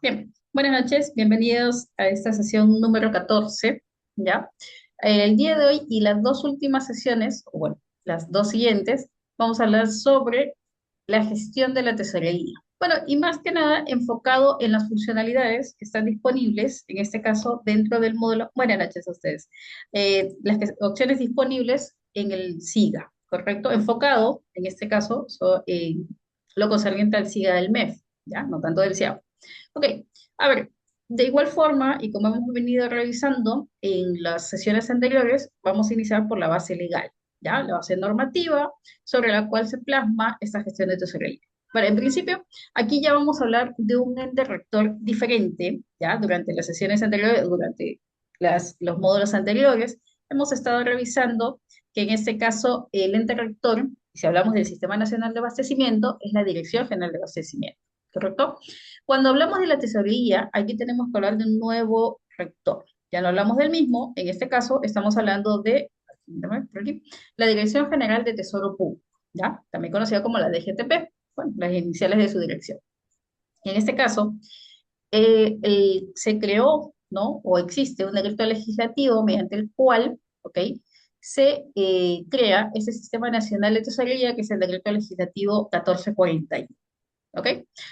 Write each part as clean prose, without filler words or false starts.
Bien, buenas noches, bienvenidos a esta sesión número 14, ¿ya? El día de hoy y las dos últimas sesiones, o bueno, las dos siguientes, vamos a hablar sobre la gestión de la tesorería. Bueno, y más que nada enfocado en las funcionalidades que están disponibles, en este caso dentro del módulo. Buenas noches a ustedes. Opciones disponibles en el SIGA, ¿correcto? Enfocado, en este caso, en lo concerniente al SIGA del MEF, ¿ya? No tanto del CIAP. Ok, a ver, de igual forma, y como hemos venido revisando en las sesiones anteriores, vamos a iniciar por la base legal, ¿ya? La base normativa sobre la cual se plasma esta gestión de tesorería. Bueno, en principio, aquí ya vamos a hablar de un ente rector diferente, ¿ya? Durante las sesiones anteriores, durante los módulos anteriores, hemos estado revisando que en este caso el ente rector, si hablamos del Sistema Nacional de Abastecimiento, es la Dirección General de Abastecimiento, ¿correcto? Cuando hablamos de la tesorería, aquí tenemos que hablar de un nuevo rector. Ya no hablamos del mismo, en este caso estamos hablando de por aquí, la Dirección General de Tesoro Público, ¿ya? También conocida como la DGTP, bueno, las iniciales de su dirección. En este caso, se creó, ¿no? O existe un decreto legislativo mediante el cual, ¿ok? Se crea ese Sistema Nacional de Tesorería, que es el decreto legislativo 1441. ¿Ok?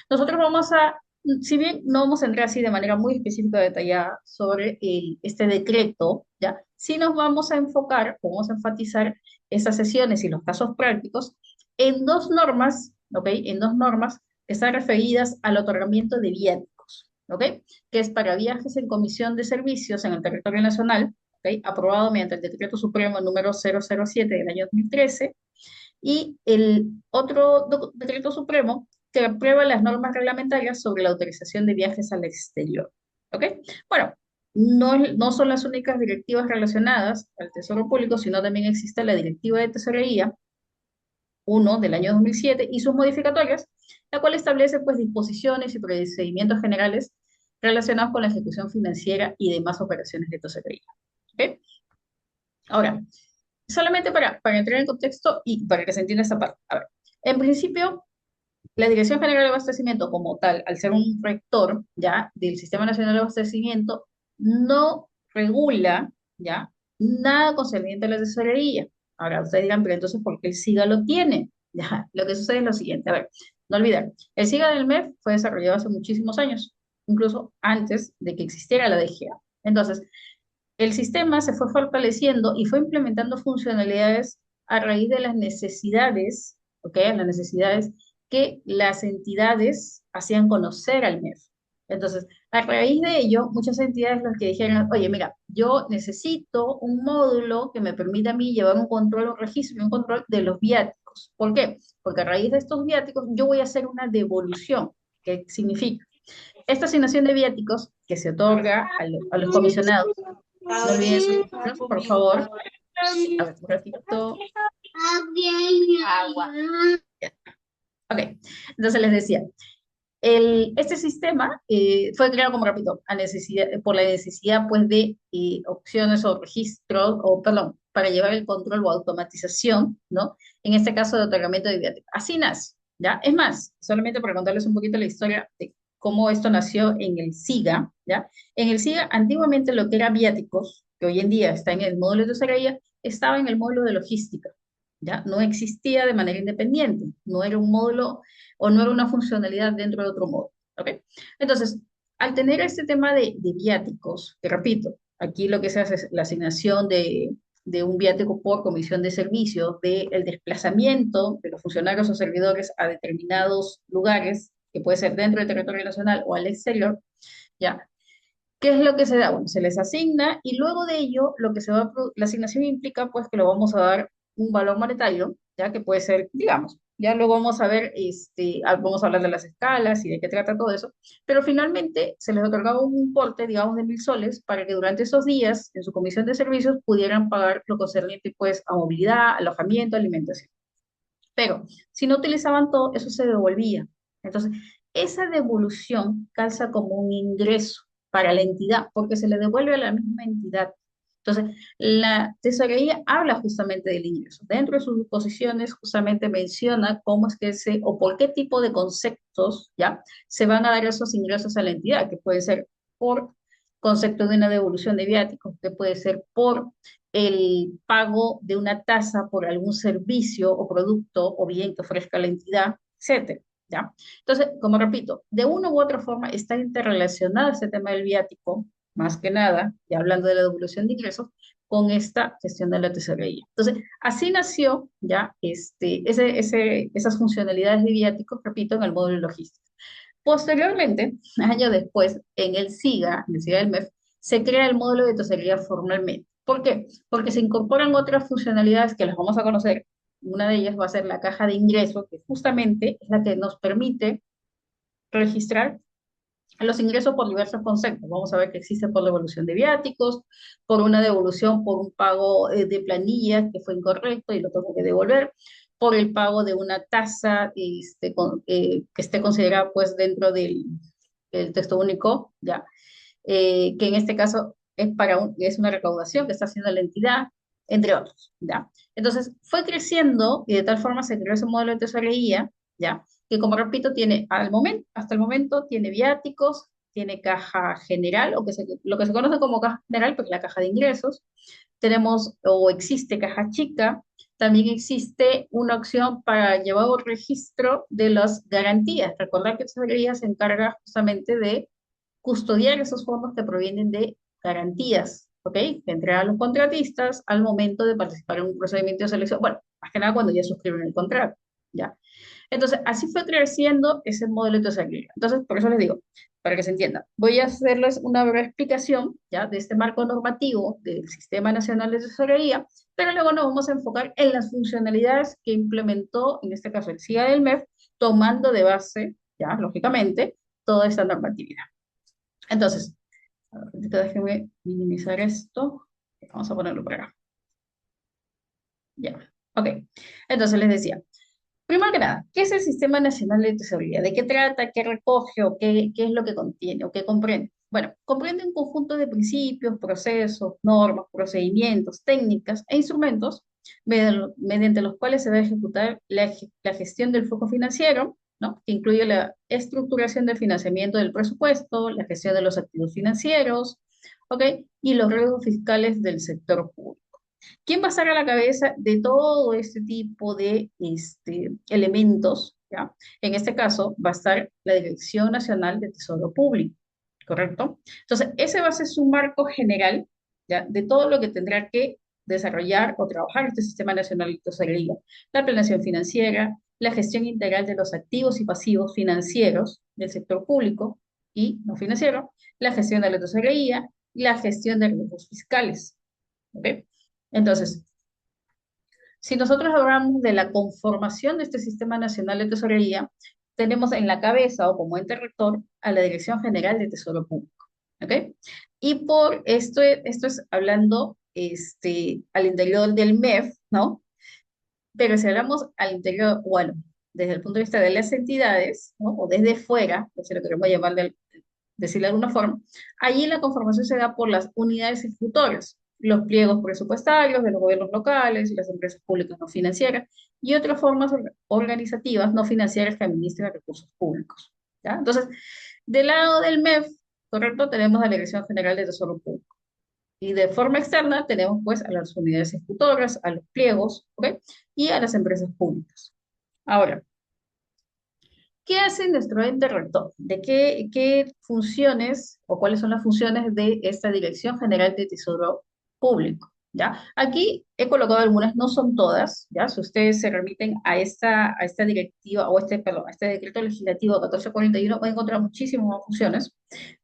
Nosotros vamos a, si bien no vamos a entrar así de manera muy específica, detallada sobre este decreto, ¿ya? Sí nos vamos a enfocar, vamos a enfatizar esas sesiones y los casos prácticos en dos normas, ¿ok? En dos normas que están referidas al otorgamiento de viáticos, ¿ok? Que es para viajes en comisión de servicios en el territorio nacional, ¿ok? Aprobado mediante el Decreto Supremo número 007 del año 2013 y el otro decreto supremo que aprueba las normas reglamentarias sobre la autorización de viajes al exterior. ¿Ok? Bueno, no son las únicas directivas relacionadas al Tesoro Público, sino también existe la Directiva de Tesorería 1 del año 2007 y sus modificatorias, la cual establece pues disposiciones y procedimientos generales relacionados con la ejecución financiera y demás operaciones de tesorería. ¿Ok? Ahora, solamente para entrar en contexto y para que se entienda esta parte. A ver, en principio, la Dirección General de Abastecimiento como tal, al ser un rector ya del Sistema Nacional de Abastecimiento, no regula ya nada concerniente a la tesorería. Ahora ustedes dirán, pero entonces, ¿por qué el SIGA lo tiene? Ya, lo que sucede es lo siguiente, a ver, no olvidar, el SIGA del MEF fue desarrollado hace muchísimos años, incluso antes de que existiera la DGA. Entonces, el sistema se fue fortaleciendo y fue implementando funcionalidades a raíz de las necesidades, ¿ok? Las necesidades que las entidades hacían conocer al MEF. Entonces, a raíz de ello, muchas entidades las que dijeron, oye, mira, yo necesito un módulo que me permita a mí llevar un control, un registro y un control de los viáticos. ¿Por qué? Porque a raíz de estos viáticos yo voy a hacer una devolución. ¿Qué significa? Esta asignación de viáticos que se otorga a los comisionados, no olviden sus libros, por favor. A ver, un ratito. Agua. Ya. Ok, entonces les decía, este sistema fue creado, como repito, por la necesidad pues, de opciones o registros, o perdón, para llevar el control o automatización, ¿no? En este caso de otorgamiento de viáticos. Así nace, ¿ya? Es más, solamente para contarles un poquito la historia de cómo esto nació en el SIGA, ¿ya? En el SIGA, antiguamente lo que era viáticos, que hoy en día está en el módulo de tesorería, estaba en el módulo de logística, ¿ya? No existía de manera independiente, no era un módulo o no era una funcionalidad dentro de otro módulo, ¿ok? Entonces, al tener este tema de viáticos, que repito, aquí lo que se hace es la asignación de un viático por comisión de servicios, del desplazamiento de los funcionarios o servidores a determinados lugares, que puede ser dentro del territorio nacional o al exterior, ¿ya? ¿Qué es lo que se da? Bueno, se les asigna y luego de ello, lo que se va la asignación implica pues que lo vamos a dar un valor monetario, ya que puede ser, digamos, ya luego vamos a ver, vamos a hablar de las escalas y de qué trata todo eso, pero finalmente se les otorgaba un importe, digamos, de 1.000 soles para que durante esos días, en su comisión de servicios, pudieran pagar lo concerniente pues a movilidad, alojamiento, alimentación. Pero si no utilizaban todo, eso se devolvía. Entonces, esa devolución calza como un ingreso para la entidad, porque se le devuelve a la misma entidad. Entonces, la tesorería habla justamente del ingreso. Dentro de sus disposiciones, justamente menciona cómo es que o por qué tipo de conceptos, ¿ya? Se van a dar esos ingresos a la entidad, que puede ser por concepto de una devolución de viáticos, que puede ser por el pago de una tasa por algún servicio o producto o bien que ofrezca la entidad, etcétera, ¿ya? Entonces, como repito, de una u otra forma está interrelacionado este tema del viático, más que nada, ya hablando de la devolución de ingresos, con esta gestión de la tesorería. Entonces, así nació ya esas funcionalidades de viáticos, repito, en el módulo logístico. Posteriormente, años después, en el SIGA del MEF, se crea el módulo de tesorería formalmente. ¿Por qué? Porque se incorporan otras funcionalidades que las vamos a conocer. Una de ellas va a ser la caja de ingresos, que justamente es la que nos permite registrar los ingresos por diversos conceptos. Vamos a ver que existe por devolución de viáticos, por una devolución por un pago de planillas que fue incorrecto y lo tengo que devolver, por el pago de una tasa que esté considerada pues dentro del texto único, ya, que en este caso es una recaudación que está haciendo la entidad, entre otros, ¿ya? Entonces, fue creciendo y de tal forma se creó ese modelo de tesorería, ¿ya? Que como repito, hasta el momento, tiene viáticos, tiene caja general, lo que se conoce como caja general, porque la caja de ingresos, tenemos o existe caja chica, también existe una opción para llevar un registro de las garantías. Recordar que tesorería se encarga justamente de custodiar esos fondos que provienen de garantías, ¿ok? Que entregan los contratistas al momento de participar en un procedimiento de selección. Bueno, más que nada cuando ya suscriben el contrato, ¿ya? Entonces, así fue creciendo ese modelo de tesorería. Entonces, por eso les digo, para que se entienda, voy a hacerles una breve explicación, ¿ya? De este marco normativo del Sistema Nacional de Tesorería, pero luego nos vamos a enfocar en las funcionalidades que implementó, en este caso, el SIGA del MEF, tomando de base, ya, lógicamente, toda esta normatividad. Entonces, ahorita déjenme minimizar esto. Vamos a ponerlo por acá. Ya. Ok. Entonces les decía, primero que nada, ¿qué es el Sistema Nacional de Tesorería? ¿De qué trata? ¿Qué recoge? ¿O qué es lo que contiene? ¿O qué comprende? Bueno, comprende un conjunto de principios, procesos, normas, procedimientos, técnicas e instrumentos mediante los cuales se va a ejecutar la gestión del flujo financiero, ¿no? Que incluye la estructuración del financiamiento del presupuesto, la gestión de los activos financieros, ¿ok? Y los riesgos fiscales del sector público. ¿Quién va a estar a la cabeza de todo este tipo de elementos? ¿Ya? En este caso va a estar la Dirección Nacional de Tesoro Público, ¿correcto? Entonces, ese va a ser su marco general, ¿ya? De todo lo que tendrá que desarrollar o trabajar este Sistema Nacional de Tesorería. La planeación financiera, la gestión integral de los activos y pasivos financieros del sector público y no financiero, la gestión de la tesorería y la gestión de riesgos fiscales. ¿Ok? Entonces, si nosotros hablamos de la conformación de este Sistema Nacional de Tesorería, tenemos en la cabeza o como ente rector a la Dirección General de Tesoro Público. ¿Ok? Y por esto es hablando al interior del MEF, ¿no? Pero si hablamos al interior, bueno, desde el punto de vista de las entidades, ¿no? O desde fuera, si lo queremos llamar decirlo de alguna forma, allí la conformación se da por las unidades ejecutoras, los pliegos presupuestarios de los gobiernos locales, las empresas públicas no financieras y otras formas organizativas no financieras que administran recursos públicos. ¿Ya? Entonces, del lado del MEF, correcto, tenemos a la Dirección General de Tesoro Público. Y de forma externa tenemos pues a las unidades ejecutoras, a los pliegos, ¿ok? Y a las empresas públicas. Ahora, ¿qué hace nuestro ente rector? ¿De qué funciones o cuáles son las funciones de esta Dirección General de Tesoro Público? ¿Ya? Aquí he colocado algunas, no son todas, ¿ya? Si ustedes se remiten a esta directiva, o perdón, a este decreto legislativo 1441, van a encontrar muchísimas más funciones,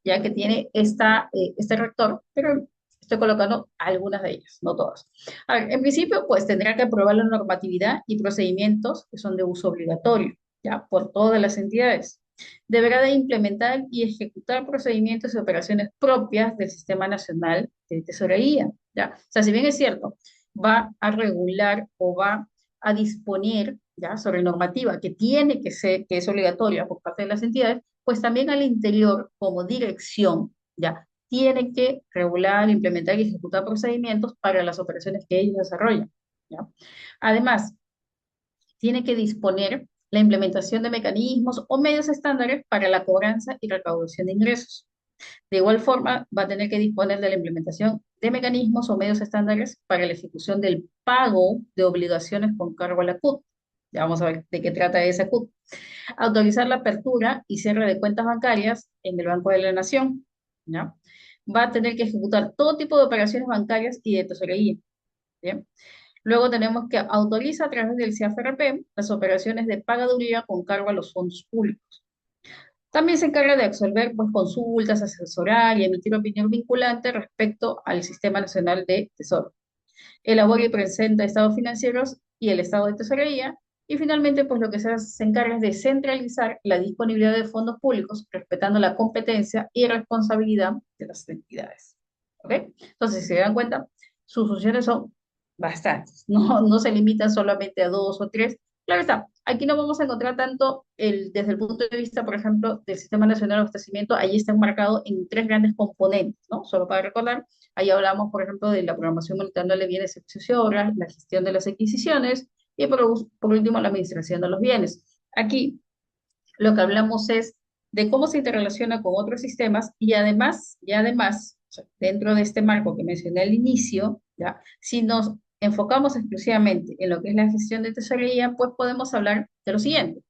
ya que tiene este rector, pero estoy colocando algunas de ellas, no todas. A ver, en principio, pues tendrá que aprobar la normatividad y procedimientos que son de uso obligatorio, ¿ya? Por todas las entidades. Deberá de implementar y ejecutar procedimientos y operaciones propias del Sistema Nacional de Tesorería, ¿ya? O sea, si bien es cierto, va a regular o va a disponer, ¿ya? Sobre normativa que tiene que ser, que es obligatoria por parte de las entidades, pues también al interior, como dirección, ¿ya? tiene que regular, implementar y ejecutar procedimientos para las operaciones que ellos desarrollan, ¿ya? Además, tiene que disponer la implementación de mecanismos o medios estándares para la cobranza y recaudación de ingresos. De igual forma, va a tener que disponer de la implementación de mecanismos o medios estándares para la ejecución del pago de obligaciones con cargo a la CUT. Ya vamos a ver de qué trata esa CUT. Autorizar la apertura y cierre de cuentas bancarias en el Banco de la Nación, ¿ya? Va a tener que ejecutar todo tipo de operaciones bancarias y de tesorería, ¿bien? Luego tenemos que autoriza a través del CIAFRP las operaciones de pagaduría con cargo a los fondos públicos. También se encarga de absolver pues, consultas, asesorar y emitir opinión vinculante respecto al Sistema Nacional de Tesoro. Elabora y presenta estados financieros y el estado de tesorería. Y finalmente, pues lo que se encarga es de centralizar la disponibilidad de fondos públicos, respetando la competencia y responsabilidad de las entidades. ¿Ok? Entonces, si se dan cuenta, sus funciones son bastantes. No se limitan solamente a dos o tres. Claro está, aquí no vamos a encontrar tanto desde el punto de vista, por ejemplo, del Sistema Nacional de Abastecimiento, ahí está enmarcado en tres grandes componentes, ¿no? Solo para recordar, ahí hablamos, por ejemplo, de la programación monetaria de bienes, servicios y obras, la gestión de las adquisiciones y, por último, la administración de los bienes. Aquí lo que hablamos es de cómo se interrelaciona con otros sistemas y además, o sea, dentro de este marco que mencioné al inicio, ¿ya? Si nos enfocamos exclusivamente en lo que es la gestión de tesorería, pues podemos hablar de lo siguiente.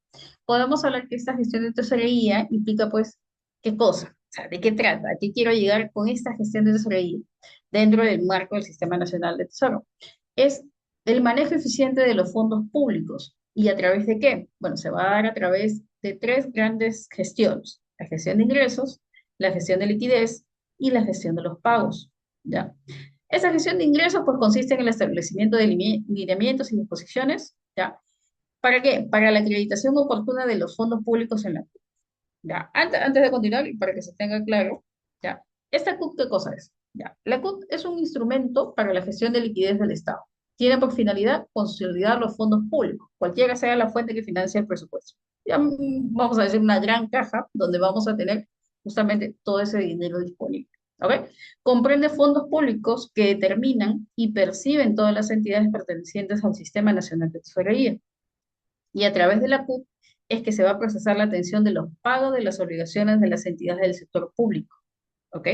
Podemos hablar que esta gestión de tesorería implica, pues, ¿qué cosa? O sea, ¿de qué trata? ¿A qué quiero llegar con esta gestión de tesorería dentro del marco del Sistema Nacional de Tesoro? Es el manejo eficiente de los fondos públicos. ¿Y a través de qué? Bueno, se va a dar a través de tres grandes gestiones. La gestión de ingresos, la gestión de liquidez y la gestión de los pagos, ¿ya? Esa gestión de ingresos, pues, consiste en el establecimiento de lineamientos y disposiciones, ¿ya? ¿Para qué? Para la acreditación oportuna de los fondos públicos en la CUT. Ya, antes de continuar, y para que se tenga claro, ya, ¿esta CUT qué cosa es? Ya, la CUT es un instrumento para la gestión de liquidez del Estado. Tiene por finalidad consolidar los fondos públicos, cualquiera sea la fuente que financia el presupuesto. Ya, vamos a decir una gran caja donde vamos a tener justamente todo ese dinero disponible. ¿Ok? Comprende fondos públicos que determinan y perciben todas las entidades pertenecientes al Sistema Nacional de Tesorería y a través de la CUP es que se va a procesar la atención de los pagos de las obligaciones de las entidades del sector público, ¿ok?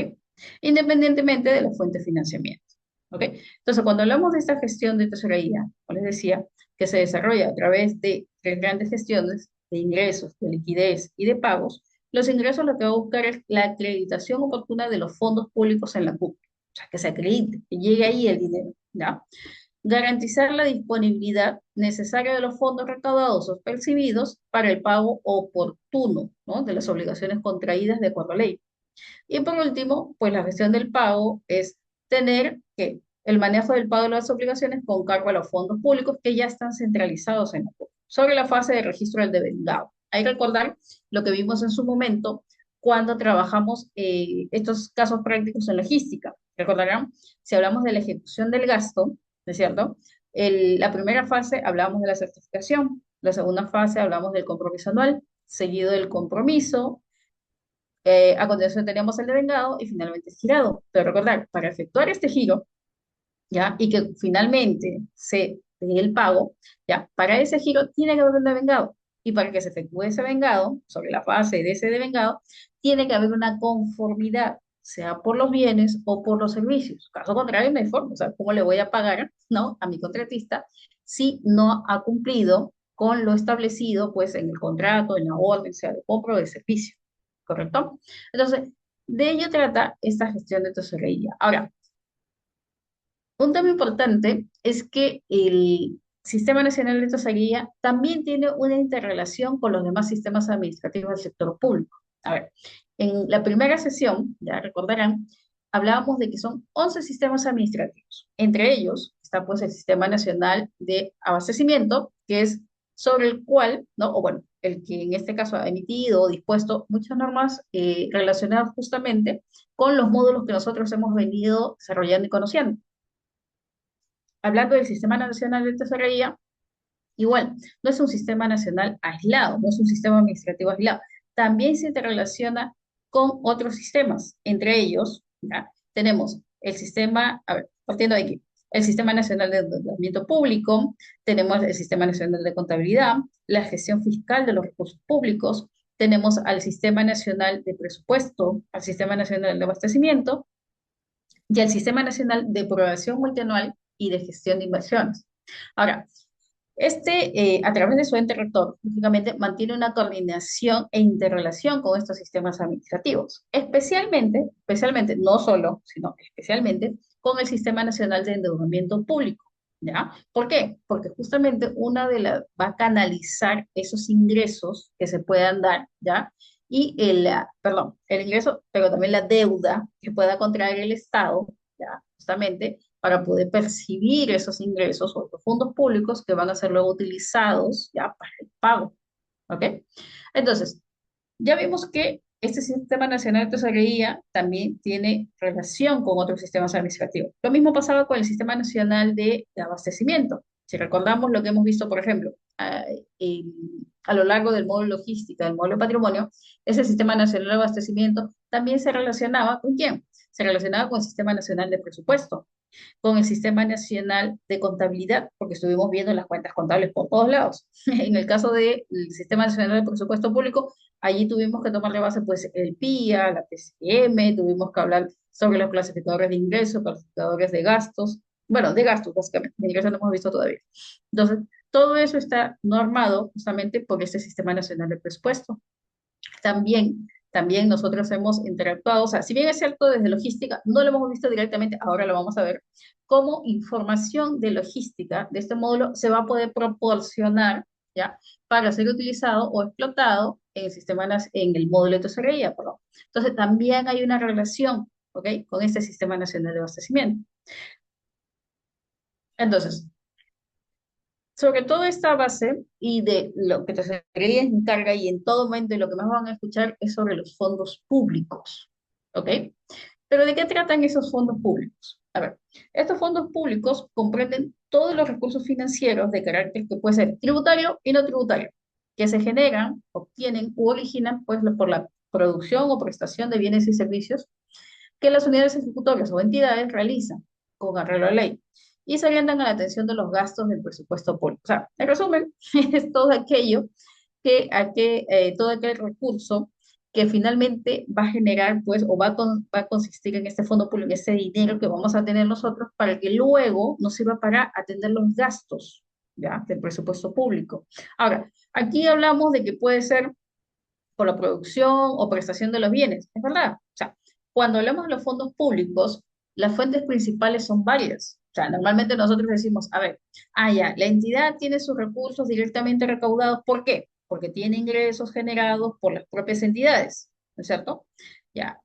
Independientemente de la fuente de financiamiento, ¿ok? Entonces, cuando hablamos de esta gestión de tesorería, como les decía, que se desarrolla a través de tres grandes gestiones de ingresos, de liquidez y de pagos, los ingresos lo que va a buscar es la acreditación oportuna de los fondos públicos en la CUP, o sea, que se acredite, que llegue ahí el dinero, ¿ya? Garantizar la disponibilidad necesaria de los fondos recaudados o percibidos para el pago oportuno, ¿no? De las obligaciones contraídas de acuerdo a ley. Y por último, pues la gestión del pago es tener que el manejo del pago de las obligaciones con cargo a los fondos públicos que ya están centralizados en la CUP. Sobre la fase de registro del devengado. Hay que recordar lo que vimos en su momento cuando trabajamos estos casos prácticos en logística. Recordarán, si hablamos de la ejecución del gasto, ¿no es cierto? La primera fase hablamos de la certificación, la segunda fase hablamos del compromiso anual, seguido del compromiso, a continuación tenemos el devengado y finalmente el girado. Pero recordar, para efectuar este giro, ¿ya? Y que finalmente se dé el pago, ¿ya? Para ese giro tiene que haber un devengado. Y para que se efectúe ese vengado, sobre la fase de ese devengado, tiene que haber una conformidad, sea por los bienes o por los servicios. Caso contrario, no hay forma. O sea, ¿cómo le voy a pagar, ¿no? A mi contratista si no ha cumplido con lo establecido, pues, en el contrato, en la orden, sea de compra o de servicio? ¿Correcto? Entonces, de ello trata esta gestión de tesorería. Ahora, un tema importante es que el Sistema Nacional de Tesorería también tiene una interrelación con los demás sistemas administrativos del sector público. A ver, en la primera sesión, ya recordarán, hablábamos de que son 11 sistemas administrativos. Entre ellos está pues el Sistema Nacional de Abastecimiento, que es sobre el cual, ¿no? O bueno, el que en este caso ha emitido o dispuesto muchas normas relacionadas justamente con los módulos que nosotros hemos venido desarrollando y conociendo. Hablando del Sistema Nacional de Tesorería, igual, no es un sistema nacional aislado, no es un sistema administrativo aislado. También se interrelaciona con otros sistemas, entre ellos, ¿ya? Tenemos el sistema, a ver, partiendo de aquí, el Sistema Nacional de Endeudamiento Público, tenemos el Sistema Nacional de Contabilidad, la gestión fiscal de los recursos públicos, tenemos al Sistema Nacional de Presupuesto, al Sistema Nacional de Abastecimiento y al Sistema Nacional de Programación Multianual y de Gestión de Inversiones. Ahora, a través de su ente rector, lógicamente mantiene una coordinación e interrelación con estos sistemas administrativos, especialmente, no solo, sino especialmente con el Sistema Nacional de Endeudamiento Público. ¿Ya? ¿Por qué? Porque justamente va a canalizar esos ingresos que se puedan dar, ¿ya? Y el ingreso, pero también la deuda que pueda contraer el Estado, ¿ya? Justamente para poder percibir esos ingresos o los fondos públicos que van a ser luego utilizados ya para el pago. ¿Ok? Entonces, ya vimos que este Sistema Nacional de Tesorería también tiene relación con otros sistemas administrativos. Lo mismo pasaba con el Sistema Nacional de Abastecimiento. Si recordamos lo que hemos visto, por ejemplo, a lo largo del módulo logística, del módulo patrimonio, ese Sistema Nacional de Abastecimiento también se relacionaba ¿con quién? Se relacionaba con el Sistema Nacional de Presupuesto, con el Sistema Nacional de Contabilidad, porque estuvimos viendo las cuentas contables por todos lados. En el caso del Sistema Nacional de Presupuesto Público, allí tuvimos que tomar de base pues el PIA, la PCM, tuvimos que hablar sobre los clasificadores de ingresos, clasificadores de gastos, bueno, de gastos básicamente, de ingresos no hemos visto todavía. Entonces, todo eso está normado justamente por este Sistema Nacional de Presupuesto. También nosotros hemos interactuado, o sea, si bien es cierto desde logística, no lo hemos visto directamente, ahora lo vamos a ver, cómo información de logística de este módulo se va a poder proporcionar, ¿ya? Para ser utilizado o explotado en el en el módulo de tesorería, perdón. Entonces, también hay una relación, ¿ok? Con este Sistema Nacional de Abastecimiento. Entonces, sobre todo esta base y de lo que Tesorería encarga y en todo momento y lo que más van a escuchar es sobre los fondos públicos, ¿ok? Pero ¿de qué tratan esos fondos públicos? A ver, estos fondos públicos comprenden todos los recursos financieros de carácter que puede ser tributario y no tributario, que se generan, obtienen u originan pues por la producción o prestación de bienes y servicios que las unidades ejecutorias o entidades realizan con arreglo a la ley y se orientan a la atención de los gastos del presupuesto público. O sea, en resumen, es todo aquello todo aquel recurso que finalmente va a generar, pues, o va a consistir en este fondo público, en ese dinero que vamos a tener nosotros para que luego nos sirva para atender los gastos, ¿ya? Del presupuesto público. Ahora, aquí hablamos de que puede ser por la producción o prestación de los bienes, es verdad. O sea, cuando hablamos de los fondos públicos, las fuentes principales son varias. O sea, normalmente nosotros decimos, a ver, ya, la entidad tiene sus recursos directamente recaudados. ¿Por qué? Porque tiene ingresos generados por las propias entidades, ¿no es cierto? Ya,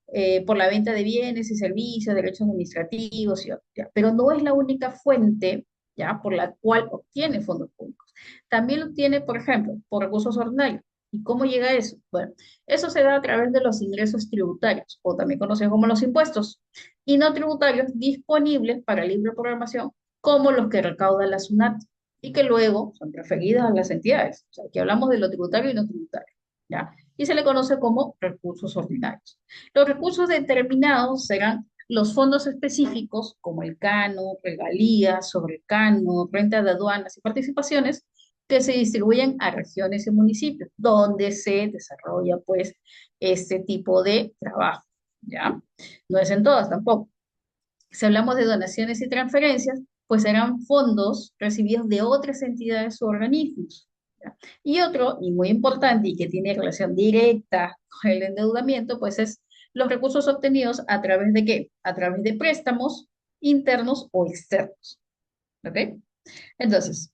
por la venta de bienes y servicios, derechos administrativos, ya, pero no es la única fuente, ya, por la cual obtiene fondos públicos. También lo tiene, por ejemplo, por recursos ordinarios. ¿Y cómo llega eso? Bueno, eso se da a través de los ingresos tributarios, o también conocidos como los impuestos, y no tributarios disponibles para libre programación, como los que recauda la SUNAT, y que luego son transferidos a las entidades. O sea, aquí hablamos de lo tributario y no tributario, ¿ya? Y se le conoce como recursos ordinarios. Los recursos determinados serán los fondos específicos, como el cano, regalías, sobrecano, renta de aduanas y participaciones, que se distribuyen a regiones y municipios, donde se desarrolla, pues, este tipo de trabajo, ¿ya? No es en todas tampoco. Si hablamos de donaciones y transferencias, pues serán fondos recibidos de otras entidades o organismos, ¿ya? Y otro, y muy importante, y que tiene relación directa con el endeudamiento, pues es los recursos obtenidos a través de qué? A través de préstamos internos o externos, ¿ok? Entonces,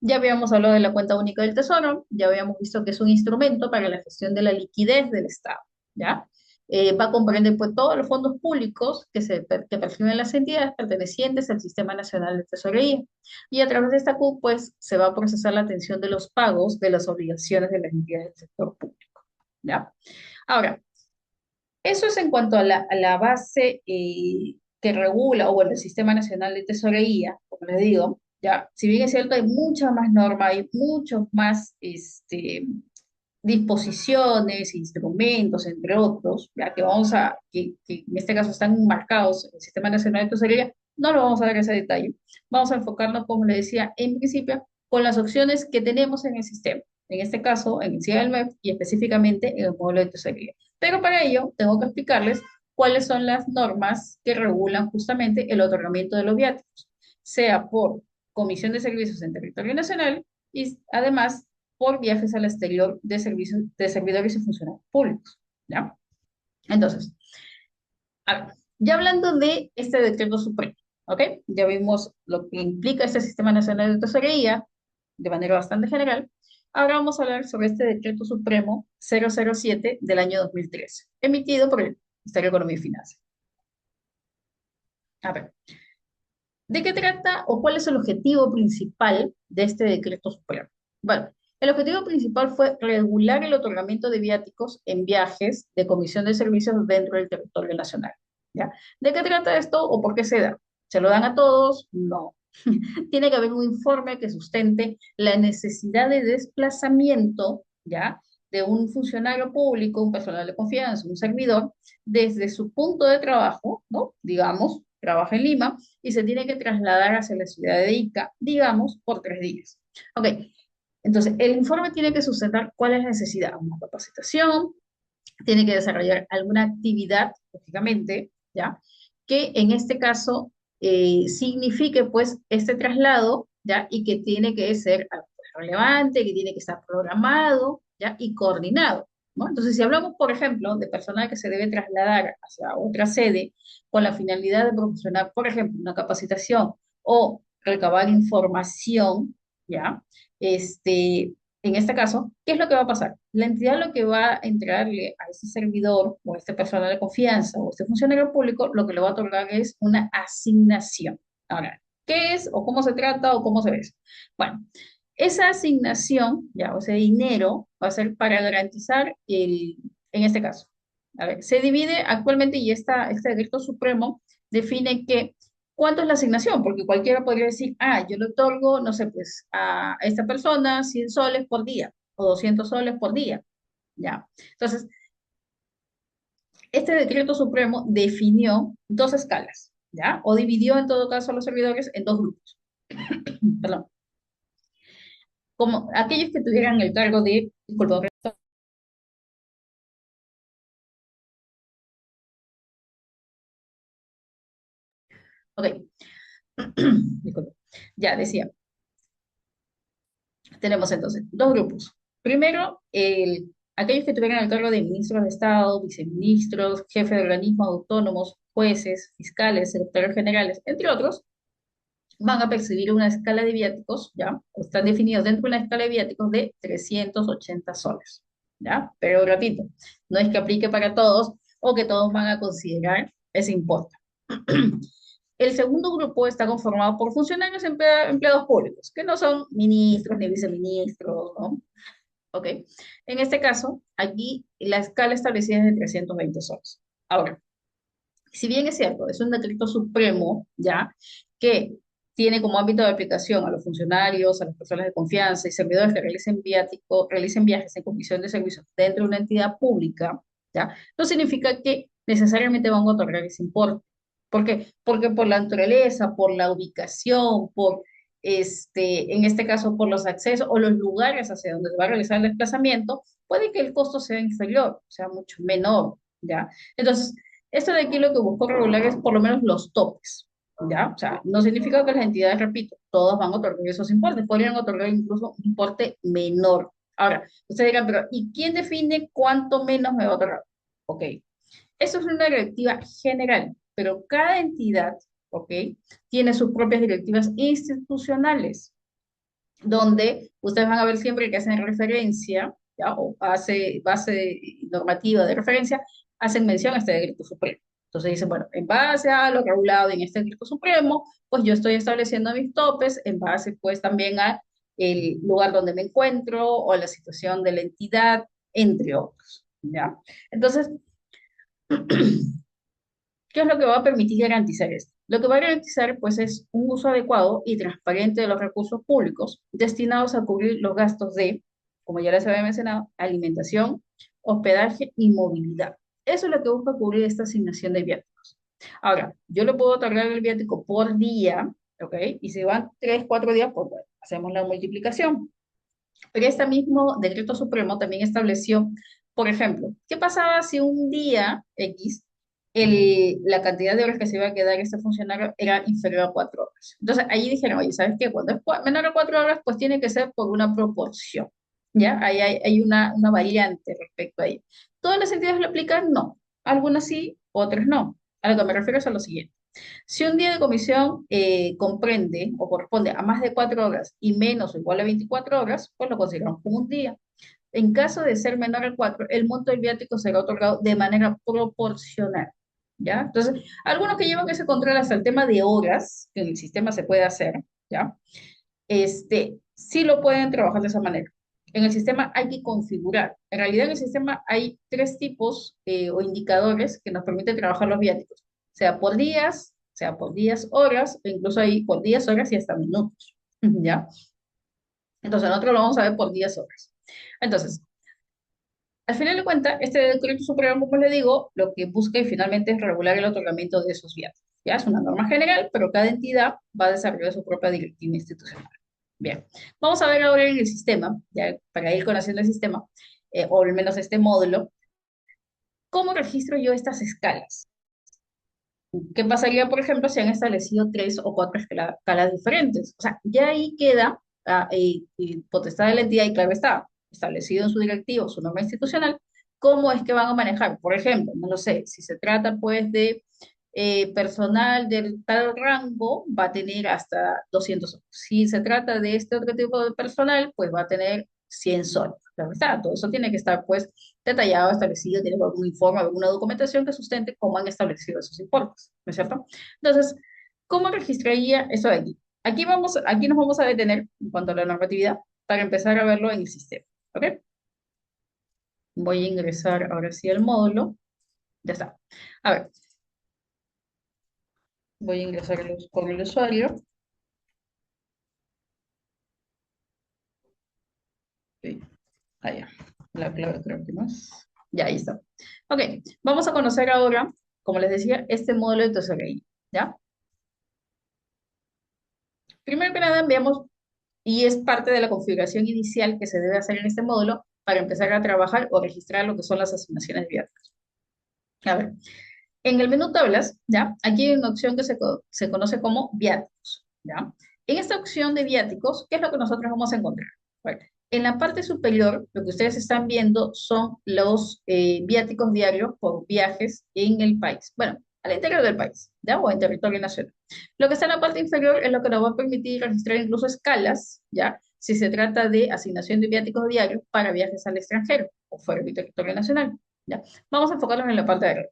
ya habíamos hablado de la cuenta única del Tesoro, ya habíamos visto que es un instrumento para la gestión de la liquidez del Estado, ¿ya? Va a comprender pues, todos los fondos públicos que perciben las entidades pertenecientes al Sistema Nacional de Tesorería. Y a través de esta CUP, pues, se va a procesar la atención de los pagos de las obligaciones de las entidades del sector público, ¿ya? Ahora, eso es en cuanto a la base que regula, o bueno, el Sistema Nacional de Tesorería, como les digo, ya, si bien es cierto, hay mucha más norma, hay muchos más, disposiciones, instrumentos, entre otros, ya que en este caso están marcados en el Sistema Nacional de Tesorería, no lo vamos a ver ese detalle. Vamos a enfocarnos, como le decía, en principio, con las opciones que tenemos en el sistema. En este caso, en el CIA del MEF y específicamente en el módulo de tesorería. Pero para ello, tengo que explicarles cuáles son las normas que regulan justamente el otorgamiento de los viáticos, sea por Comisión de Servicios en Territorio Nacional y además por viajes al exterior de servicios, de servidores y funcionarios públicos, ¿ya? Entonces, a ver, ya hablando de este decreto supremo, ¿ok? Ya vimos lo que implica este Sistema Nacional de Tesorería de manera bastante general. Ahora vamos a hablar sobre este decreto supremo 007 del año 2013, emitido por el Ministerio de Economía y Finanzas. A ver, ¿de qué trata o cuál es el objetivo principal de este decreto supremo? Bueno, el objetivo principal fue regular el otorgamiento de viáticos en viajes de comisión de servicios dentro del territorio nacional. ¿Ya? ¿De qué trata esto o por qué se da? ¿Se lo dan a todos? No. Tiene que haber un informe que sustente la necesidad de desplazamiento, ¿ya? De un funcionario público, un personal de confianza, un servidor, desde su punto de trabajo, ¿no? Digamos, trabaja en Lima y se tiene que trasladar hacia la ciudad de Ica, digamos, por 3 días. Ok, entonces el informe tiene que sustentar cuál es la necesidad, una capacitación, tiene que desarrollar alguna actividad, lógicamente, ¿ya? Que en este caso signifique pues este traslado, ¿ya? Y que tiene que ser pues, relevante, que tiene que estar programado, ¿ya? Y coordinado, ¿no? Entonces, si hablamos, por ejemplo, de personal que se debe trasladar hacia otra sede con la finalidad de proporcionar, por ejemplo, una capacitación o recabar información, ¿ya? En este caso, ¿qué es lo que va a pasar? La entidad lo que va a entregarle a ese servidor o a este personal de confianza o a este funcionario público, lo que le va a otorgar es una asignación. Ahora, ¿qué es o cómo se trata o cómo se ve eso? Bueno, esa asignación, ya, o ese dinero, va a ser para garantizar en este caso. A ver, se divide actualmente y este decreto supremo define que ¿cuánto es la asignación? Porque cualquiera podría decir, yo le otorgo, no sé, pues a esta persona 100 soles por día o 200 soles por día, ¿ya? Entonces, este decreto supremo definió dos escalas, ¿ya? O dividió en todo caso a los servidores en dos grupos, perdón. Como aquellos que tuvieran el cargo de, disculpa, ok, disculpa. Ya decía, tenemos entonces dos grupos. Primero, aquellos que tuvieran el cargo de ministros de Estado, viceministros, jefes de organismos autónomos, jueces, fiscales, secretarios generales, entre otros, van a percibir una escala de viáticos, ¿ya? Están definidos dentro de una escala de viáticos de 380 soles, ¿ya? Pero repito, no es que aplique para todos o que todos van a considerar ese importe. El segundo grupo está conformado por funcionarios empleados públicos, que no son ministros ni viceministros, ¿no? Ok. En este caso, aquí la escala establecida es de 320 soles. Ahora, si bien es cierto, es un decreto supremo, ¿ya? Que tiene como ámbito de aplicación a los funcionarios, a las personas de confianza y servidores que realicen viajes en comisión de servicios dentro de una entidad pública, ¿ya? No significa que necesariamente van a otorgar ese importe. ¿Por qué? Porque por la naturaleza, por la ubicación, en este caso, por los accesos o los lugares hacia donde se va a realizar el desplazamiento, puede que el costo sea inferior, sea mucho menor, ¿ya? Entonces, esto de aquí lo que busco regular es por lo menos los topes, ¿ya? O sea, no significa que las entidades, repito, todas van a otorgar esos importes, podrían otorgar incluso un importe menor. Ahora, ustedes dirán, pero ¿y quién define cuánto menos me va a otorgar? Ok, eso es una directiva general, pero cada entidad, ok, tiene sus propias directivas institucionales, donde ustedes van a ver siempre que hacen referencia, ¿ya? O base normativa de referencia, hacen mención a este decreto supremo. Entonces dicen, bueno, en base a lo regulado en este decreto supremo, pues yo estoy estableciendo mis topes en base pues también a el lugar donde me encuentro o la situación de la entidad, entre otros, ¿ya? Entonces, ¿qué es lo que va a permitir garantizar esto? Lo que va a garantizar, pues, es un uso adecuado y transparente de los recursos públicos destinados a cubrir los gastos de, como ya les había mencionado, alimentación, hospedaje y movilidad. Eso es lo que busca cubrir esta asignación de viáticos. Ahora, yo le puedo otorgar el viático por día, ¿ok? Y si van 3, 4 días, pues bueno, hacemos la multiplicación. Pero este mismo decreto supremo también estableció, por ejemplo, ¿qué pasaba si un día X la cantidad de horas que se iba a quedar este funcionario era inferior a 4 horas? Entonces, ahí dijeron, oye, ¿sabes qué? Cuando es menor a 4 horas, pues tiene que ser por una proporción, ¿ya? Ahí hay una variante respecto a ello. ¿Todas las entidades lo aplican? No. Algunas sí, otras no. A lo que me refiero es a lo siguiente. Si un día de comisión comprende o corresponde a más de 4 horas y menos o igual a 24 horas, pues lo consideramos como un día. En caso de ser menor a 4, el monto del viático será otorgado de manera proporcional. ¿Ya? Entonces, algunos que llevan ese control hasta el tema de horas, que en el sistema se puede hacer, ¿ya? Sí lo pueden trabajar de esa manera. En el sistema hay que configurar. En realidad, en el sistema hay tres tipos o indicadores que nos permiten trabajar los viáticos, sea por días, horas, e incluso ahí por días, horas y hasta minutos. ¿Ya? Entonces, nosotros lo vamos a ver por días, horas. Entonces, al final de cuentas, este decreto supremo, como le digo, lo que busca y finalmente es regular el otorgamiento de esos viáticos. Ya es una norma general, pero cada entidad va a desarrollar su propia directiva institucional. Bien, vamos a ver ahora en el sistema, ya para ir conociendo el sistema, o al menos este módulo, cómo registro yo estas escalas. ¿Qué pasaría, por ejemplo, si han establecido 3 o 4 escalas diferentes? O sea, ya ahí queda potestad de la entidad y claro está, establecido en su directivo, su norma institucional, cómo es que van a manejar. Por ejemplo, no lo sé, si se trata pues de personal del tal rango, va a tener hasta 200 soles. Si se trata de este otro tipo de personal, pues va a tener 100 soles. Claro está, todo eso tiene que estar pues detallado, establecido, tiene algún informe, alguna documentación que sustente cómo han establecido esos importes, ¿no es cierto? Entonces, ¿cómo registraría eso de aquí? Aquí nos vamos a detener en cuanto a la normatividad para empezar a verlo en el sistema, ¿ok? Voy a ingresar ahora sí al módulo, ya está. A ver, voy a ingresar con el usuario. Ok, allá, la clave creo que más. Ya, ahí está. Ok, vamos a conocer ahora, como les decía, este módulo de tesorería, ¿ya? Primero que nada, veamos, y es parte de la configuración inicial que se debe hacer en este módulo para empezar a trabajar o registrar lo que son las asignaciones viáticas. A ver, en el menú tablas, ¿ya? Aquí hay una opción que se conoce como viáticos, ¿ya? En esta opción de viáticos, ¿qué es lo que nosotros vamos a encontrar? Bueno, en la parte superior, lo que ustedes están viendo son los viáticos diarios por viajes en el país. Bueno, al interior del país, ¿ya? O en territorio nacional. Lo que está en la parte inferior es lo que nos va a permitir registrar incluso escalas, ¿ya? Si se trata de asignación de viáticos diarios para viajes al extranjero o fuera del territorio nacional, ¿ya? Vamos a enfocarnos en la parte de arriba.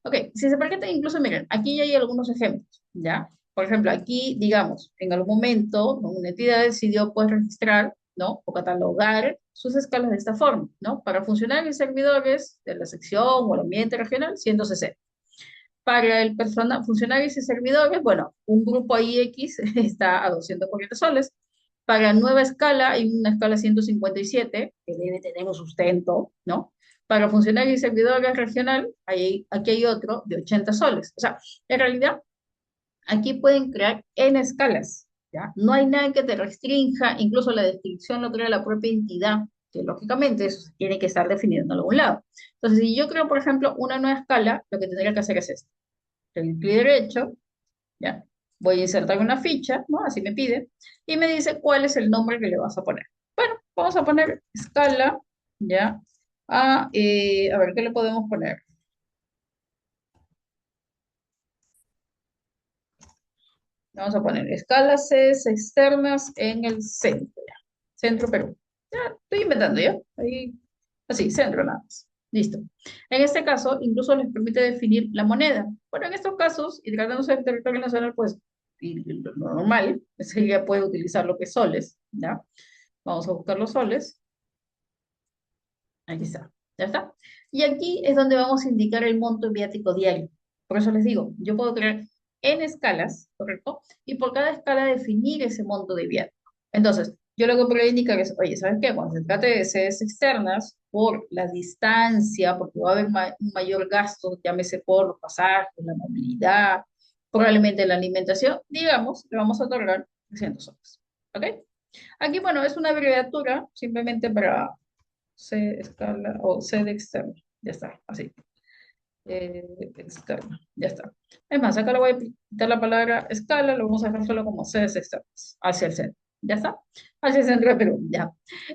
Ok, si se permiten, incluso miren, aquí ya hay algunos ejemplos, ¿ya? Por ejemplo, aquí, digamos, en algún momento, ¿no? Una entidad decidió pues registrar, ¿no? O catalogar sus escalas de esta forma, ¿no? Para funcionarios y servidores de la sección o el ambiente regional, 160. Para el personal, funcionarios y servidores, bueno, un grupo ahí X está a 240 soles. Para nueva escala, hay una escala 157, que debe tener un sustento, ¿no? Para funcionarios y servidores regional, aquí hay otro de 80 soles. O sea, en realidad, aquí pueden crear N escalas, ¿ya? No hay nada que te restrinja, incluso la descripción lo crea la propia entidad, que lógicamente eso tiene que estar definido en algún lado. Entonces, si yo creo, por ejemplo, una nueva escala, lo que tendría que hacer es esto el clic derecho, ¿ya? Voy a insertar una ficha, ¿no? Así me pide, y me dice cuál es el nombre que le vas a poner. Bueno, vamos a poner escala, ¿ya? A ver, ¿qué le podemos poner? Vamos a poner escalas externas en el centro, ya. Centro Perú. Ya, estoy inventando, ¿ya? Ahí, así, centro nada más. Listo. En este caso, incluso les permite definir la moneda. Bueno, en estos casos, y tratándose del territorio nacional, pues, y lo normal, sería puede utilizar lo que es soles, ¿ya? Vamos a buscar los soles. Aquí está. ¿Ya está? Y aquí es donde vamos a indicar el monto viático diario. Por eso les digo, yo puedo crear n escalas, ¿correcto? Y por cada escala definir ese monto de viático. Entonces, yo lo que podría indicar es, oye, ¿sabes qué? Cuando se trate de sedes externas, por la distancia, porque va a haber un mayor gasto, llámese por los pasajes, la movilidad, probablemente la alimentación, digamos, le vamos a otorgar 300 soles. ¿Ok? Aquí, bueno, es una abreviatura simplemente para sede escala o sede externa. Ya está, así. Externa, ya está. Es más, acá le voy a quitar la palabra escala, lo vamos a dejar solo como sedes externas, hacia el centro. ¿Ya está? Hacia el centro de Perú, ya.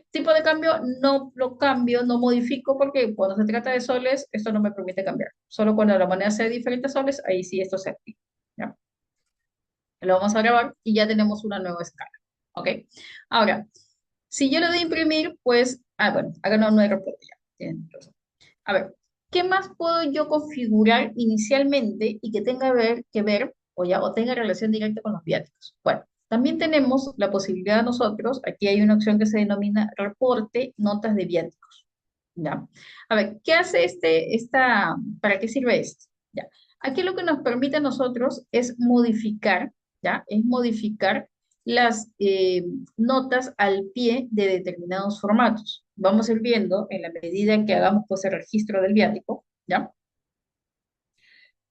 Tipo de cambio, no lo cambio, no modifico, porque cuando se trata de soles, esto no me permite cambiar. Solo cuando la moneda sea de diferentes soles, ahí sí esto se activa. ¿Ya? Lo vamos a grabar y ya tenemos una nueva escala. ¿Ok? Ahora, si yo le doy a imprimir, pues, bueno, acá no hay reporte ya. Tienen razón. A ver, ¿qué más puedo yo configurar inicialmente y que tenga que ver o tenga relación directa con los viáticos? Bueno, también tenemos la posibilidad nosotros, aquí hay una opción que se denomina reporte notas de viáticos. ¿Ya? A ver, ¿qué hace para qué sirve esto? ¿Ya? Aquí lo que nos permite a nosotros es modificar, ¿ya? Es modificar las notas al pie de determinados formatos. Vamos a ir viendo en la medida que hagamos pues el registro del viático, ¿ya?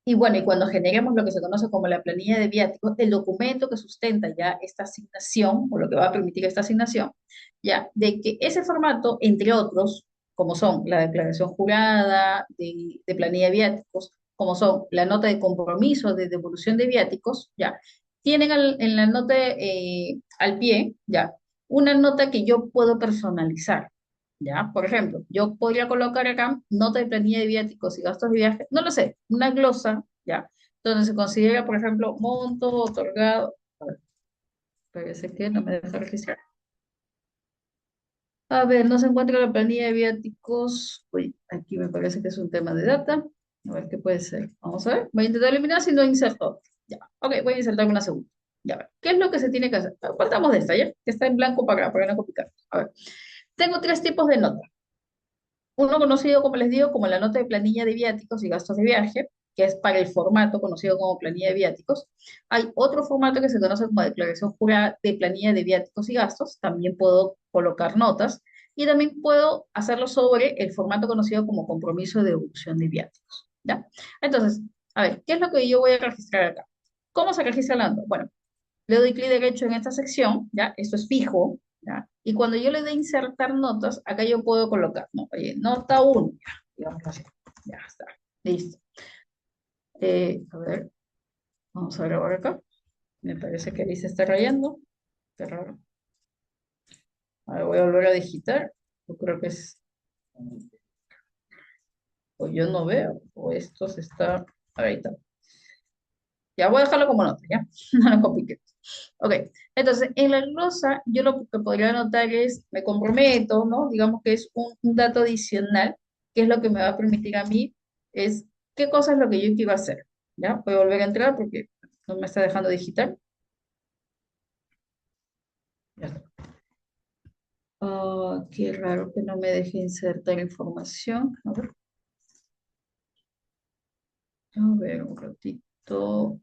Y bueno, y cuando generemos lo que se conoce como la planilla de viáticos, el documento que sustenta ya esta asignación, o lo que va a permitir esta asignación, ya, de que ese formato, entre otros, como son la declaración jurada de planilla de viáticos, como son la nota de compromiso de devolución de viáticos, ya, tienen en la nota al pie, ya, una nota que yo puedo personalizar. ¿Ya? Por ejemplo, yo podría colocar acá nota de planilla de viáticos y gastos de viaje, no lo sé, una glosa, ¿ya? Donde se considera, por ejemplo, monto otorgado. A ver, parece que no me deja registrar. A ver, no se encuentra la planilla de viáticos. Uy, aquí me parece que es un tema de data. A ver qué puede ser. Vamos a ver. Voy a intentar eliminar si no inserto. Ya. Ok, voy a insertar una segunda. Ya, a ver. ¿Qué es lo que se tiene que hacer? Partamos de esta, ¿ya? Que está en blanco para no complicar. A ver. Tengo tres tipos de nota. Uno conocido, como les digo, como la nota de planilla de viáticos y gastos de viaje, que es para el formato conocido como planilla de viáticos. Hay otro formato que se conoce como declaración jurada de planilla de viáticos y gastos. También puedo colocar notas. Y también puedo hacerlo sobre el formato conocido como compromiso de devolución de viáticos. ¿Ya? Entonces, a ver, ¿qué es lo que yo voy a registrar acá? ¿Cómo se registra la nota? Bueno, le doy clic derecho en esta sección, ¿ya? Esto es fijo, ¿ya? Y cuando yo le dé insertar notas, acá yo puedo colocar, ¿no? Oye, nota 1, digamos así, ya está, listo. A ver, vamos a grabar acá. Me parece que ahí se está rayando, qué raro. Ahora voy a volver a digitar, yo creo que es, o yo no veo, o esto se está, ahí está. Ya voy a dejarlo como nota, ¿ya? No lo compliqué. Ok, entonces en la glosa yo lo que podría anotar es, me comprometo, ¿no? Digamos que es un dato adicional, que es lo que me va a permitir a mí, es qué cosa es lo que yo iba a hacer, ¿ya? Voy a volver a entrar porque no me está dejando digitar. Ya está. Ah, qué raro que no me deje insertar información. A ver un ratito.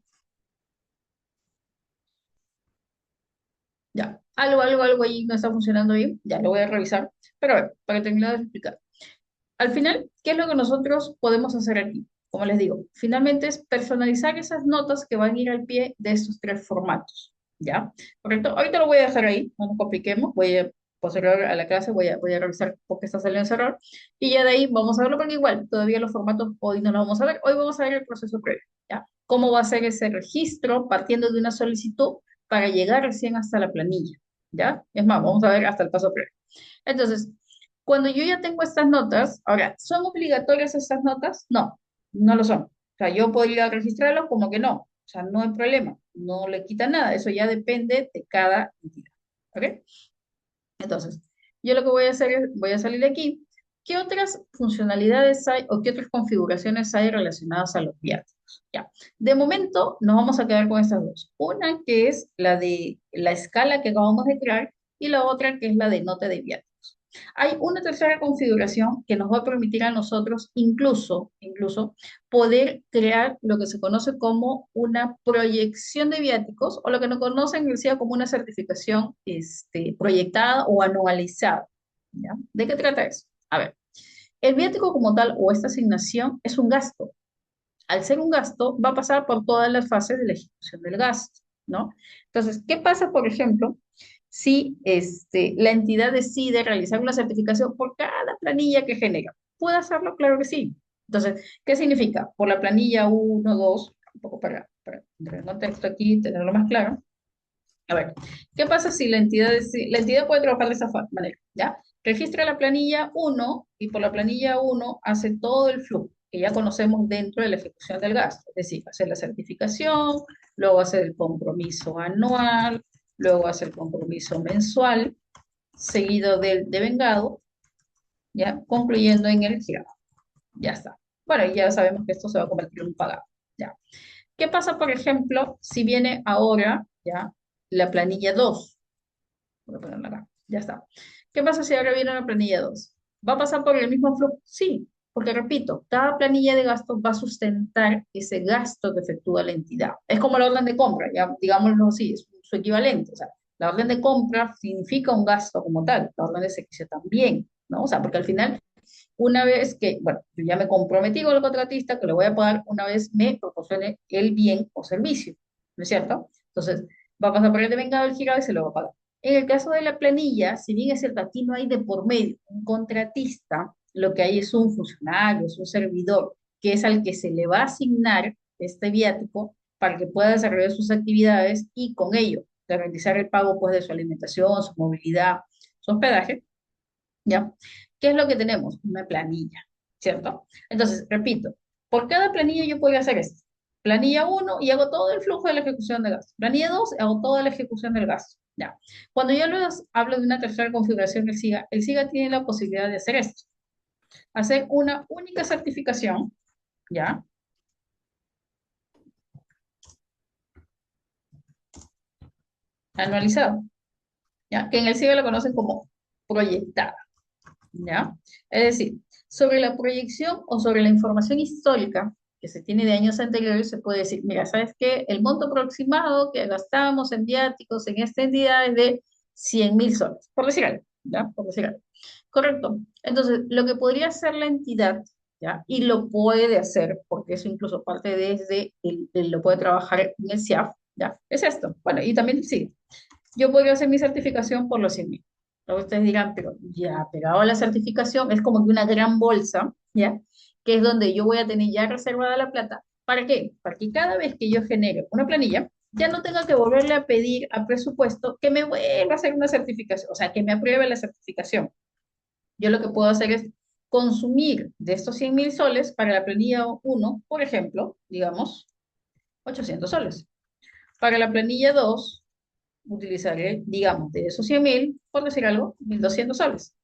Ya, algo ahí no está funcionando bien. Ya, lo voy a revisar. Pero a ver, para terminar de explicar. Al final, ¿qué es lo que nosotros podemos hacer aquí? Como les digo, finalmente es personalizar esas notas que van a ir al pie de estos tres formatos. ¿Ya? Correcto. Ahorita lo voy a dejar ahí, no nos compliquemos. Voy a posterior a la clase, voy a revisar por qué está saliendo ese error. Y ya de ahí vamos a verlo, porque igual todavía los formatos hoy no los vamos a ver. Hoy vamos a ver el proceso previo. ¿Ya? Cómo va a ser ese registro partiendo de una solicitud para llegar recién hasta la planilla. ¿Ya? Es más, vamos a ver hasta el paso previo. Entonces, cuando yo ya tengo estas notas, ahora, ¿son obligatorias estas notas? No, no lo son. O sea, yo podría registrarlo como que no. O sea, no hay problema. No le quita nada. Eso ya depende de cada entidad. ¿Ok? Entonces, yo lo que voy a hacer es, voy a salir de aquí. ¿Qué otras funcionalidades hay o qué otras configuraciones hay relacionadas a los viáticos? Ya. De momento, nos vamos a quedar con estas dos. Una que es la de la escala que acabamos de crear y la otra que es la de nota de viáticos. Hay una tercera configuración que nos va a permitir a nosotros incluso poder crear lo que se conoce como una proyección de viáticos o lo que nos conocen en como una certificación proyectada o anualizada. ¿Ya? ¿De qué trata eso? A ver, el viático como tal o esta asignación es un gasto. Al ser un gasto, va a pasar por todas las fases de la ejecución del gasto, ¿no? Entonces, ¿qué pasa, por ejemplo, si la entidad decide realizar una certificación por cada planilla que genera? ¿Puede hacerlo? Claro que sí. Entonces, ¿qué significa? Por la planilla uno, 2, un poco para entrar en contexto aquí y tenerlo más claro. A ver, ¿qué pasa si la entidad puede trabajar de esa manera? ¿Ya? Registra la planilla uno y por la planilla uno hace todo el flujo que ya conocemos dentro de la ejecución del gasto. Es decir, hace la certificación, luego hace el compromiso anual, luego hace el compromiso mensual, seguido del devengado, ¿ya? Concluyendo en el girado. Ya está. Bueno, y ya sabemos que esto se va a convertir en un pagado. ¿Ya? ¿Qué pasa, por ejemplo, si viene ahora, ¿ya? La planilla 2? Voy a ponerla acá. Ya está. ¿Qué pasa si ahora viene una planilla 2? ¿Va a pasar por el mismo flujo? Sí, porque repito, cada planilla de gasto va a sustentar ese gasto que efectúa la entidad. Es como la orden de compra, ya digámoslo así, es su equivalente. O sea, la orden de compra significa un gasto como tal, la orden de servicio también, ¿no? O sea, porque al final, una vez que, bueno, yo ya me comprometí con el contratista que le voy a pagar una vez me proporcione el bien o servicio, ¿no es cierto? Entonces, va a pasar por el devengado, el girado y se lo va a pagar. En el caso de la planilla, si bien es cierto, aquí no hay de por medio un contratista, lo que hay es un funcionario, es un servidor, que es al que se le va a asignar este viático para que pueda desarrollar sus actividades y con ello garantizar el pago pues, de su alimentación, su movilidad, su hospedaje, ¿ya? ¿Qué es lo que tenemos? Una planilla, ¿cierto? Entonces, repito, por cada planilla yo podría hacer esto. Planilla uno y hago todo el flujo de la ejecución de gasto. Planilla 2 hago toda la ejecución del gasto. Ya. Cuando yo luego hablo de una tercera configuración del SIGA, el SIGA tiene la posibilidad de hacer esto. Hacer una única certificación, ¿ya? Anualizada, ¿ya? Que en el SIGA lo conocen como proyectada. ¿Ya? Es decir, sobre la proyección o sobre la información histórica que se tiene de años anteriores, se puede decir, mira, ¿sabes qué? El monto aproximado que gastamos en viáticos en esta entidad es de 100.000 soles, por decir algo, ¿ya? Por decir algo. Correcto. Entonces, lo que podría hacer la entidad, ¿ya? Y lo puede hacer, porque eso incluso parte desde, lo puede trabajar en el CIAF, ¿ya? Es esto. Bueno, y también sí, yo podría hacer mi certificación por los 100.000. Luego ustedes dirán, pero ya, pegado a la certificación, es como que una gran bolsa, ¿ya? Que es donde yo voy a tener ya reservada la plata. ¿Para qué? Para que cada vez que yo genere una planilla, ya no tenga que volverle a pedir a presupuesto que me vuelva a hacer una certificación, o sea, que me apruebe la certificación. Yo lo que puedo hacer es consumir de estos 100.000 soles para la planilla uno, por ejemplo, digamos, 800 soles. Para la planilla 2 utilizaré, digamos, de esos 100.000, por decir algo, 1.200 soles.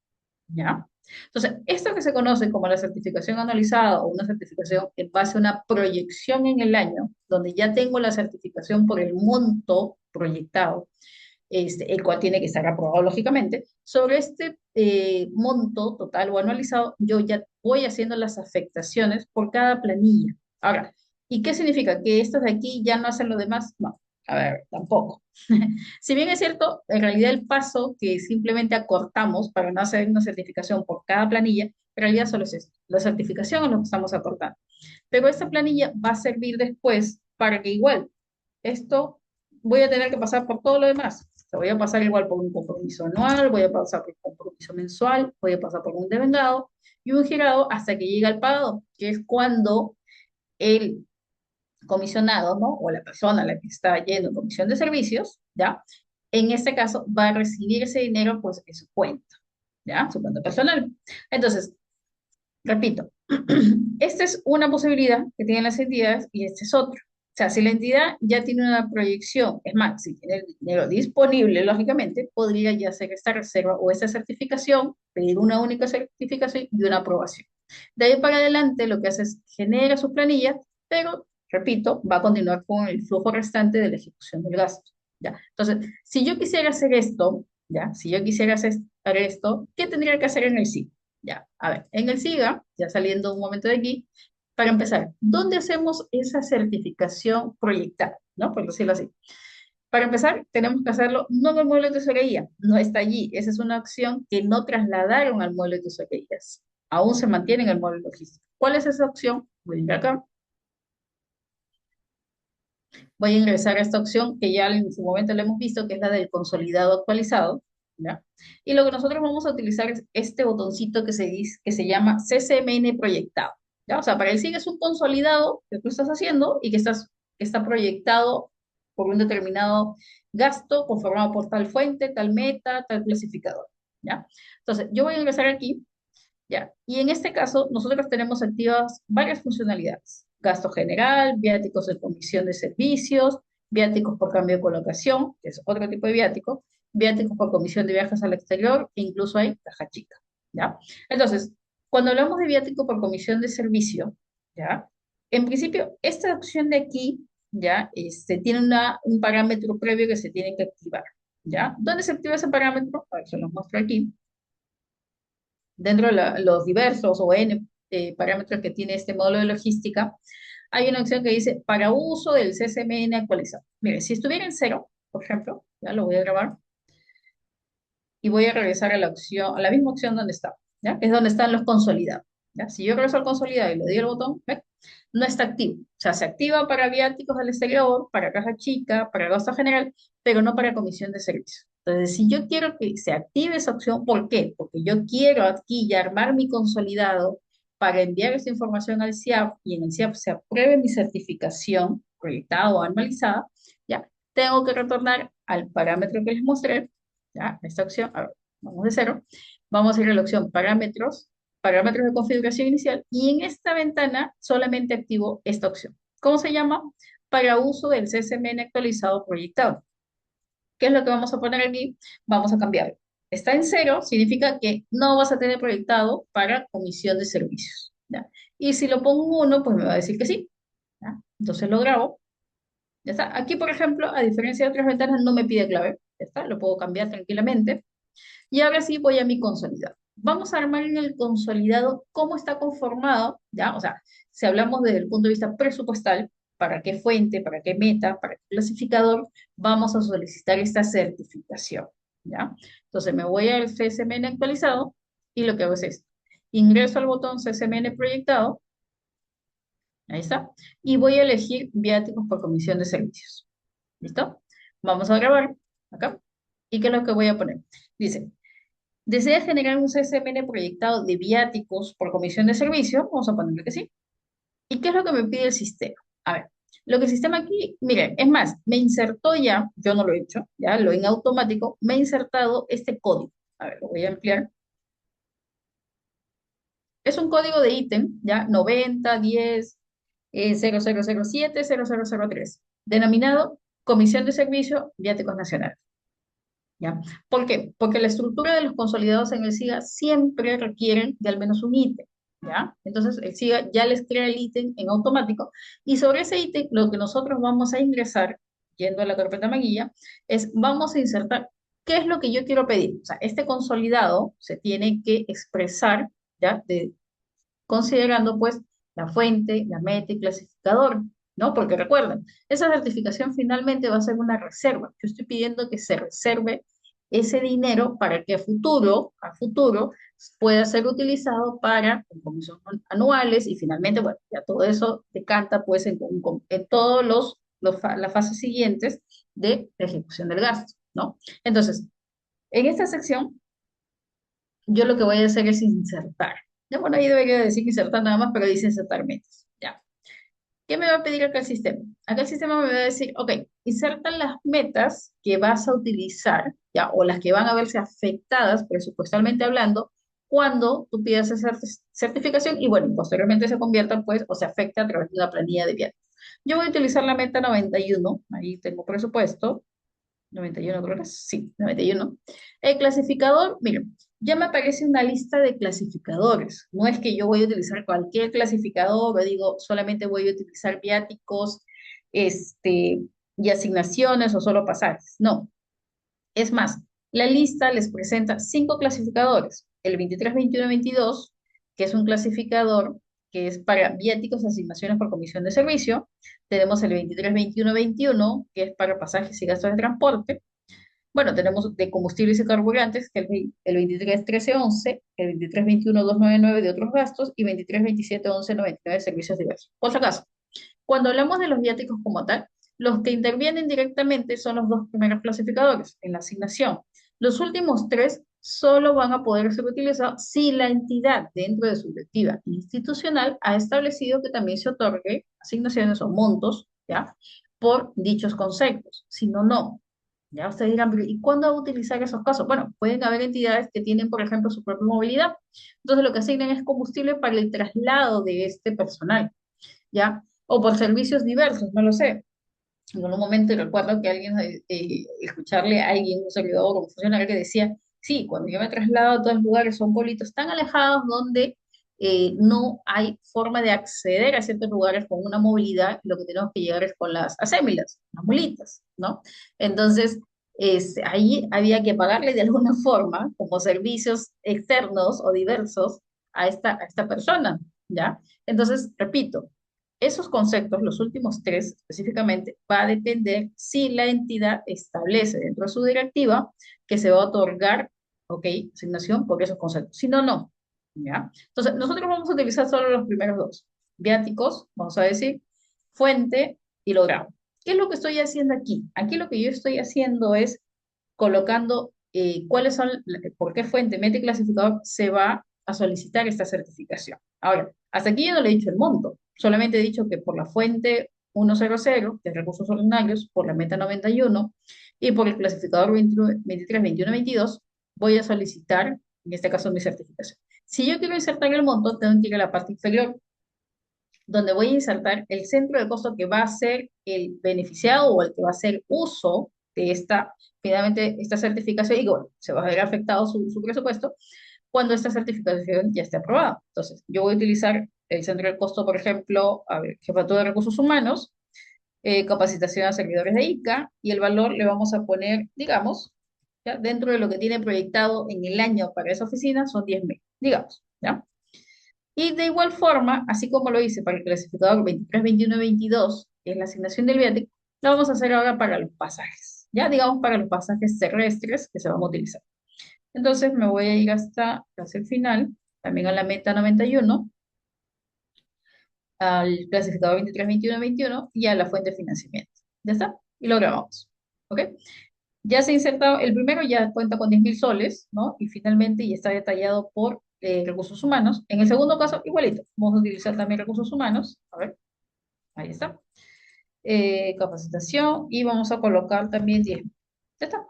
¿Ya? Entonces, esto que se conoce como la certificación anualizada o una certificación en base a una proyección en el año, donde ya tengo la certificación por el monto proyectado, el cual tiene que estar aprobado lógicamente, sobre este monto total o anualizado, yo ya voy haciendo las afectaciones por cada planilla. Ahora, ¿y qué significa? ¿Que estos de aquí ya no hacen lo demás? No, a ver, tampoco. Si bien es cierto, en realidad el paso que simplemente acortamos para no hacer una certificación por cada planilla, en realidad solo es esto. La certificación es lo que estamos acortando. Pero esta planilla va a servir después para que igual esto voy a tener que pasar por todo lo demás. O sea, voy a pasar igual por un compromiso anual, voy a pasar por un compromiso mensual, voy a pasar por un devengado y un girado hasta que llegue al pagado, que es cuando el comisionado, ¿no? O la persona a la que está yendo en comisión de servicios, ¿ya? En este caso va a recibir ese dinero pues en su cuenta, ¿ya? Su cuenta personal. Entonces, repito, esta es una posibilidad que tienen las entidades y este es otro. O sea, si la entidad ya tiene una proyección, es más, si tiene el dinero disponible, lógicamente, podría ya hacer esta reserva o esta certificación, pedir una única certificación y una aprobación. De ahí para adelante, lo que hace es genera su planilla, pero, repito, va a continuar con el flujo restante de la ejecución del gasto. ¿Ya? Entonces, si yo quisiera hacer esto, ¿ya? Si yo quisiera hacer haré esto. ¿Qué tendría que hacer en el SIGA? Ya, a ver, en el SIGA, ya saliendo un momento de aquí, para empezar, ¿dónde hacemos esa certificación proyectada? ¿No? Por decirlo así. Para empezar, tenemos que hacerlo no en el módulo de tesorería, no está allí. Esa es una opción que no trasladaron al módulo de tesorerías. Aún se mantiene en el módulo logístico. ¿Cuál es esa opción? Voy a ir acá. Voy a ingresar a esta opción que ya en su momento le hemos visto, que es la del consolidado actualizado, ¿ya? Y lo que nosotros vamos a utilizar es este botoncito que se dice, que se llama CCMN proyectado, ¿ya? O sea, para el SIG es un consolidado que tú estás haciendo y que está proyectado por un determinado gasto conformado por tal fuente, tal meta, tal clasificador, ¿ya? Entonces, yo voy a ingresar aquí. ¿Ya? Y en este caso, nosotros tenemos activas varias funcionalidades. Gasto general, viáticos de comisión de servicios, viáticos por cambio de colocación, que es otro tipo de viático, viáticos por comisión de viajes al exterior, e incluso hay caja chica, ¿ya? Entonces, cuando hablamos de viático por comisión de servicio, ¿ya? En principio, esta opción de aquí, ¿ya? Tiene un parámetro previo que se tiene que activar, ¿ya? ¿Dónde se activa ese parámetro? A ver, se los muestro aquí dentro de los diversos o N parámetros que tiene este módulo de logística, hay una opción que dice para uso del CSMN actualizado. Mire, si estuviera en cero, por ejemplo, ya lo voy a grabar y voy a regresar a la opción, a la misma opción donde está, ¿ya? Que es donde están los consolidados. ¿Ya? Si yo regreso al consolidado y le doy el botón, ¿ve? No está activo. O sea, se activa para viáticos al exterior, para caja chica, para gasto general, pero no para comisión de servicios. Entonces, si yo quiero que se active esa opción, ¿por qué? Porque yo quiero aquí ya armar mi consolidado para enviar esta información al CIAP y en el CIAP se apruebe mi certificación proyectada o anualizada, ¿ya? Tengo que retornar al parámetro que les mostré, ¿ya? Esta opción, a ver, vamos de cero, vamos a ir a la opción parámetros, parámetros de configuración inicial, y en esta ventana solamente activo esta opción. ¿Cómo se llama? Para uso del CSMN actualizado proyectado. ¿Qué es lo que vamos a poner aquí? Vamos a cambiar. Está en cero, significa que no vas a tener proyectado para comisión de servicios, ¿ya? Y si lo pongo en uno, pues me va a decir que sí, ¿ya? Entonces lo grabo. Ya está. Aquí, por ejemplo, a diferencia de otras ventanas, no me pide clave. Ya está, lo puedo cambiar tranquilamente. Y ahora sí voy a mi consolidado. Vamos a armar en el consolidado cómo está conformado, ¿ya? O sea, si hablamos desde el punto de vista presupuestal, para qué fuente, para qué meta, para qué clasificador, vamos a solicitar esta certificación, ¿ya? Entonces me voy al CSMN actualizado y lo que hago es esto. Ingreso al botón CSMN proyectado, ahí está, y voy a elegir viáticos por comisión de servicios. ¿Listo? Vamos a grabar acá. ¿Y qué es lo que voy a poner? Dice, ¿desea generar un CSMN proyectado de viáticos por comisión de servicio? Vamos a ponerle que sí. ¿Y qué es lo que me pide el sistema? A ver, lo que el sistema aquí, miren, es más, me insertó ya, yo no lo he hecho, ya lo en automático, me ha insertado este código. A ver, lo voy a ampliar. Es un código de ítem, ya, 9010 0007 0003, denominado Comisión de Servicio Viáticos Nacionales. ¿Ya? ¿Por qué? Porque la estructura de los consolidados en el SIGA siempre requieren de al menos un ítem, ¿ya? Entonces el SIGA ya les crea el ítem en automático y sobre ese ítem lo que nosotros vamos a ingresar, yendo a la carpeta maguilla, es vamos a insertar qué es lo que yo quiero pedir. O sea, este consolidado se tiene que expresar, ¿ya? Considerando pues la fuente, la meta y clasificador, ¿no? Porque recuerden, esa certificación finalmente va a ser una reserva. Yo estoy pidiendo que se reserve ese dinero para que a futuro pueda ser utilizado para compromisos anuales y finalmente, bueno, ya todo eso decanta pues en todos las fases siguientes de la ejecución del gasto, ¿no? Entonces, en esta sección yo lo que voy a hacer es insertar. Ya, bueno, ahí debería decir insertar nada más, pero dice insertar metas. Ya. ¿Qué me va a pedir acá el sistema? Acá el sistema me va a decir, ok, inserta las metas que vas a utilizar, ya, o las que van a verse afectadas presupuestalmente hablando, cuando tú pidas esa certificación y bueno, posteriormente se convierta, pues, o se afecte a través de una planilla de viajes. Yo voy a utilizar la meta 91, ahí tengo presupuesto, 91 creo que es, sí, 91. El clasificador, miren, ya me aparece una lista de clasificadores. No es que yo voy a utilizar cualquier clasificador, o digo, solamente voy a utilizar viáticos, y asignaciones o solo pasajes. No. Es más, La lista les presenta cinco clasificadores. El 23, 21, 22, que es un clasificador que es para viáticos, asignaciones por comisión de servicio. Tenemos el 23, 21, 21, que es para pasajes y gastos de transporte. Bueno, tenemos de combustibles y carburantes, que el 23, 13, 11, el 23, 21, 299 de otros gastos y 23, 27, 11, 99 de servicios diversos. Por si acaso, cuando hablamos de los viáticos como tal, los que intervienen directamente son los dos primeros clasificadores en la asignación. Los últimos tres solo van a poder ser utilizados si la entidad dentro de su directiva institucional ha establecido que también se otorgue asignaciones o montos, ¿ya? Por dichos conceptos. Si no, no. Ya ustedes dirán, "Pero ¿y cuándo va a utilizar esos casos?" Bueno, pueden haber entidades que tienen, por ejemplo, su propia movilidad. Entonces, lo que asignan es combustible para el traslado de este personal, ¿ya? O por servicios diversos, no lo sé. En un momento recuerdo que alguien, escucharle a alguien, un servidor o un funcionario que decía, sí, cuando yo me traslado a todos los lugares son pueblitos tan alejados donde no hay forma de acceder a ciertos lugares con una movilidad, lo que tenemos que llegar es con las asémilas, las mulitas, ¿no? Entonces, ahí había que pagarle de alguna forma, como servicios externos o diversos, a esta persona, ¿ya? Entonces, repito, esos conceptos, los últimos tres específicamente, va a depender si la entidad establece dentro de su directiva que se va a otorgar, ok, asignación por esos conceptos. Si no, no. ¿Ya? Entonces, nosotros vamos a utilizar solo los primeros dos. Viáticos, vamos a decir, fuente y logrado. ¿Qué es lo que estoy haciendo aquí? Aquí lo que yo estoy haciendo es colocando cuáles son, por qué fuente, meta y clasificador se va a solicitar esta certificación. Ahora, hasta aquí yo no le he dicho el monto, solamente he dicho que por la fuente 100, de recursos ordinarios, por la meta 91 y por el clasificador 21, 23, 21, 22, voy a solicitar, en este caso, mi certificación. Si yo quiero insertar el monto, tengo que ir a la parte inferior, donde voy a insertar el centro de costo que va a ser el beneficiado o el que va a hacer uso de esta, finalmente, esta certificación y bueno, se va a ver afectado su presupuesto cuando esta certificación ya esté aprobada. Entonces, yo voy a utilizar el centro de costo, por ejemplo, a ver, Jefatura de Recursos Humanos, capacitación a servidores de ICA y el valor le vamos a poner, digamos, ¿ya? Dentro de lo que tiene proyectado en el año para esa oficina son 10.000, digamos, ¿ya? Y de igual forma, así como lo hice para el clasificador 23, 21 y 22, que es la asignación del viático, lo vamos a hacer ahora para los pasajes, ya digamos para los pasajes terrestres que se van a utilizar. Entonces me voy a ir hasta el final, también a la meta 91, al clasificador 23, 21, 21 y a la fuente de financiamiento. ¿Ya está? Y lo grabamos. ¿Ok? Ya se ha insertado, el primero ya cuenta con 10.000 soles, ¿no? Y finalmente ya está detallado por recursos humanos. En el segundo caso, igualito, vamos a utilizar también recursos humanos. A ver, ahí está. Capacitación y vamos a colocar también 10. Ya está.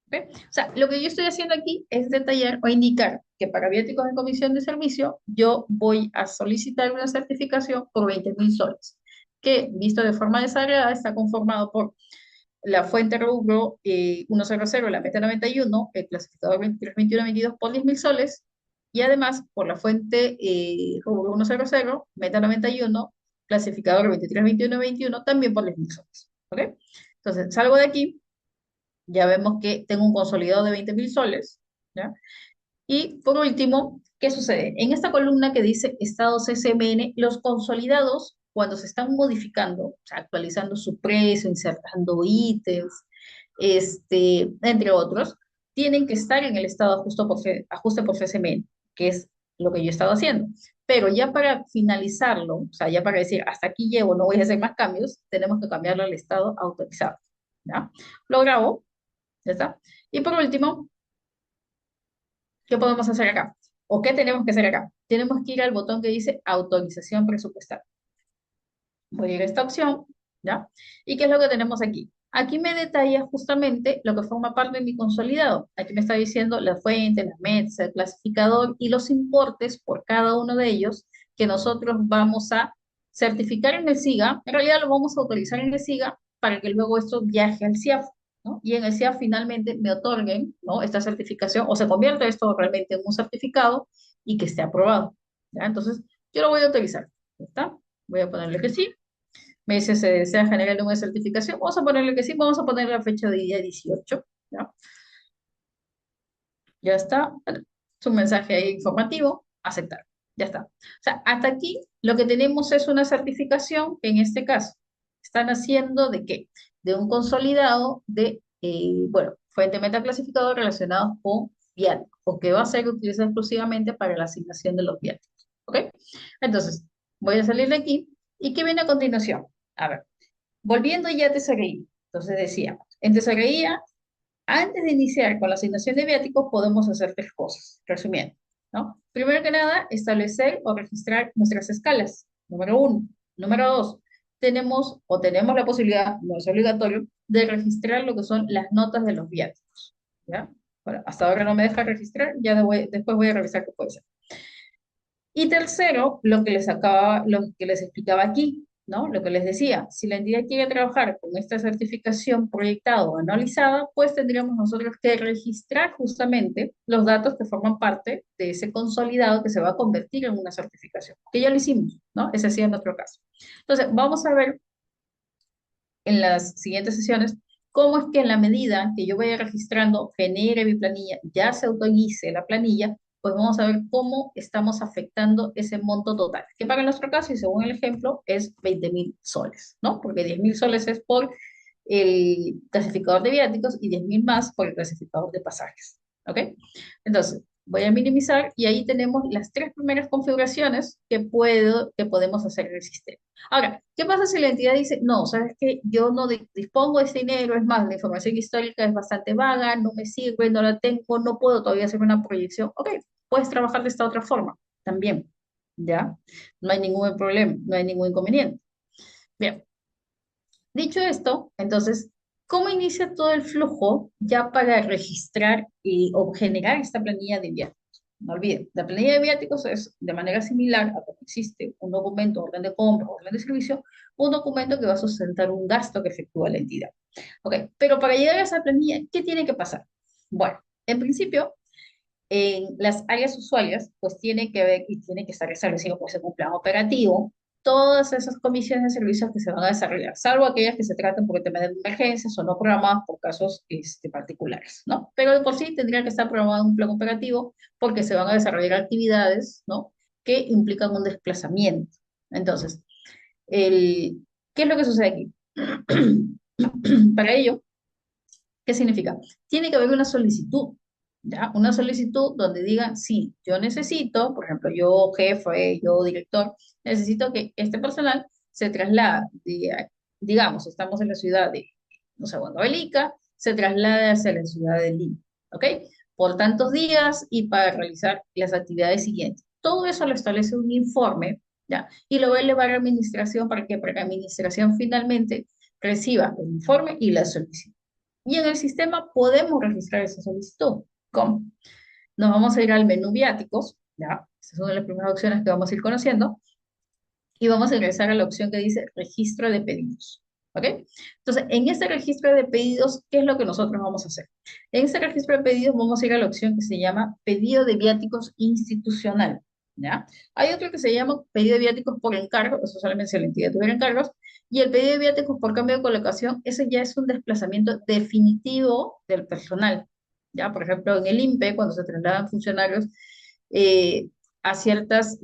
¿Ve? O sea, lo que yo estoy haciendo aquí es detallar o indicar que para viáticos en comisión de servicio yo voy a solicitar una certificación por 20.000 soles, que visto de forma desagregada está conformado por la fuente rubro 100, la meta 91, el clasificador 23, 21, 22 por 10.000 soles, y además por la fuente rubro 100, meta 91, clasificador 23, 21, 21 también por 10.000 soles. ¿Ok? Entonces, salgo de aquí, ya vemos que tengo un consolidado de 20.000 soles, ¿ya? Y por último, ¿qué sucede? En esta columna que dice estados SMN, los consolidados, cuando se están modificando, o sea, actualizando su precio, insertando ítems, entre otros, tienen que estar en el estado ajuste por CSMN, que es lo que yo he estado haciendo. Pero ya para finalizarlo, o sea, ya para decir hasta aquí llevo, no voy a hacer más cambios, tenemos que cambiarlo al estado autorizado. ¿Ya? Lo grabo, ya está. Y por último, ¿qué podemos hacer acá? ¿O qué tenemos que hacer acá? Tenemos que ir al botón que dice autorización presupuestal. Voy a ir a esta opción, ¿ya? ¿Y qué es lo que tenemos aquí? Aquí me detalla justamente lo que forma parte de mi consolidado. Aquí me está diciendo la fuente, la meta, el clasificador y los importes por cada uno de ellos que nosotros vamos a certificar en el SIGA. En realidad lo vamos a autorizar en el SIGA para que luego esto viaje al CIAF, ¿no? Y en el CIAF finalmente me otorguen, ¿no? Esta certificación o se convierta esto realmente en un certificado y que esté aprobado, ¿ya? Entonces, yo lo voy a autorizar, ¿ya está? Voy a ponerle que sí. Me dice, ¿se desea generar el número de certificación? Vamos a ponerle que sí, vamos a poner la fecha de día 18, ¿ya? Ya está. Bueno, es un mensaje ahí informativo, aceptar. Ya está. O sea, hasta aquí lo que tenemos es una certificación que en este caso están haciendo de qué? De un consolidado de, bueno, fuente metaclasificador relacionado con viáticos, o que va a ser utilizado exclusivamente para la asignación de los viáticos. ¿Ok? Entonces, voy a salir de aquí. ¿Y qué viene a continuación? A ver, volviendo ya a tesorería. Entonces decíamos, en tesorería antes de iniciar con la asignación de viáticos, podemos hacer tres cosas, resumiendo, ¿no? Primero que nada, establecer o registrar nuestras escalas, número uno. Número dos, tenemos la posibilidad, no es obligatorio, de registrar lo que son las notas de los viáticos, ¿ya? Bueno, hasta ahora no me deja registrar, después voy a revisar qué puede ser. Y tercero, lo que les explicaba aquí, ¿no? Lo que les decía, si la entidad quiere trabajar con esta certificación proyectada o anualizada, pues tendríamos nosotros que registrar justamente los datos que forman parte de ese consolidado que se va a convertir en una certificación, que ya lo hicimos, ¿no? Ese sí es nuestro caso. Entonces, vamos a ver en las siguientes sesiones cómo es que en la medida que yo vaya registrando, genere mi planilla, ya se autorice la planilla, pues vamos a ver cómo estamos afectando ese monto total, que para nuestro caso, y según el ejemplo, es 20.000 soles, ¿no? Porque 10.000 soles es por el clasificador de viáticos y 10.000 más por el clasificador de pasajes, ¿ok? Entonces, voy a minimizar y ahí tenemos las tres primeras configuraciones que podemos hacer en el sistema. Ahora, ¿qué pasa si la entidad dice, no, sabes que yo no dispongo de ese dinero, es más, la información histórica es bastante vaga, no me sirve, no la tengo, no puedo todavía hacer una proyección? Ok, puedes trabajar de esta otra forma también, ¿ya? No hay ningún problema, no hay ningún inconveniente. Bien, dicho esto, entonces, ¿cómo inicia todo el flujo ya para registrar o generar esta planilla de viáticos? No olviden, la planilla de viáticos es de manera similar a como existe un documento, orden de compra, orden de servicio, un documento que va a sustentar un gasto que efectúa la entidad. Ok, pero para llegar a esa planilla, ¿qué tiene que pasar? Bueno, en principio, en las áreas usuarias, pues tiene que ver y tiene que estar establecido pues en un plan operativo todas esas comisiones de servicios que se van a desarrollar, salvo aquellas que se traten por temas de emergencias o no programadas por casos particulares, ¿no? Pero de por sí tendría que estar programado un plan operativo porque se van a desarrollar actividades, ¿no? Que implican un desplazamiento. Entonces, ¿qué es lo que sucede aquí? Para ello, ¿qué significa? Tiene que haber una solicitud, ¿ya? Una solicitud donde digan, sí, yo necesito, por ejemplo, yo jefe, yo director, necesito que este personal se traslade, digamos, estamos en la ciudad de, no sé, Huancavelica, se traslade hacia la ciudad de Lima, ¿ok? Por tantos días y para realizar las actividades siguientes. Todo eso lo establece un informe, ¿ya? Y lo va a elevar a la administración para que la administración finalmente reciba el informe y la solicitud. Y en el sistema podemos registrar esa solicitud. ¿Cómo? Nos vamos a ir al menú viáticos, ¿ya? Esa es una de las primeras opciones que vamos a ir conociendo, y vamos a ingresar a la opción que dice registro de pedidos. ¿Ok? Entonces, en este registro de pedidos, ¿qué es lo que nosotros vamos a hacer? En este registro de pedidos vamos a ir a la opción que se llama pedido de viáticos institucional. ¿Ya? Hay otro que se llama pedido de viáticos por encargo, eso solamente si la entidad tuviera encargos, y el pedido de viáticos por cambio de colocación, ese ya es un desplazamiento definitivo del personal. ¿Ya? Por ejemplo, en el INPE, cuando se trasladan funcionarios, eh, a ciertos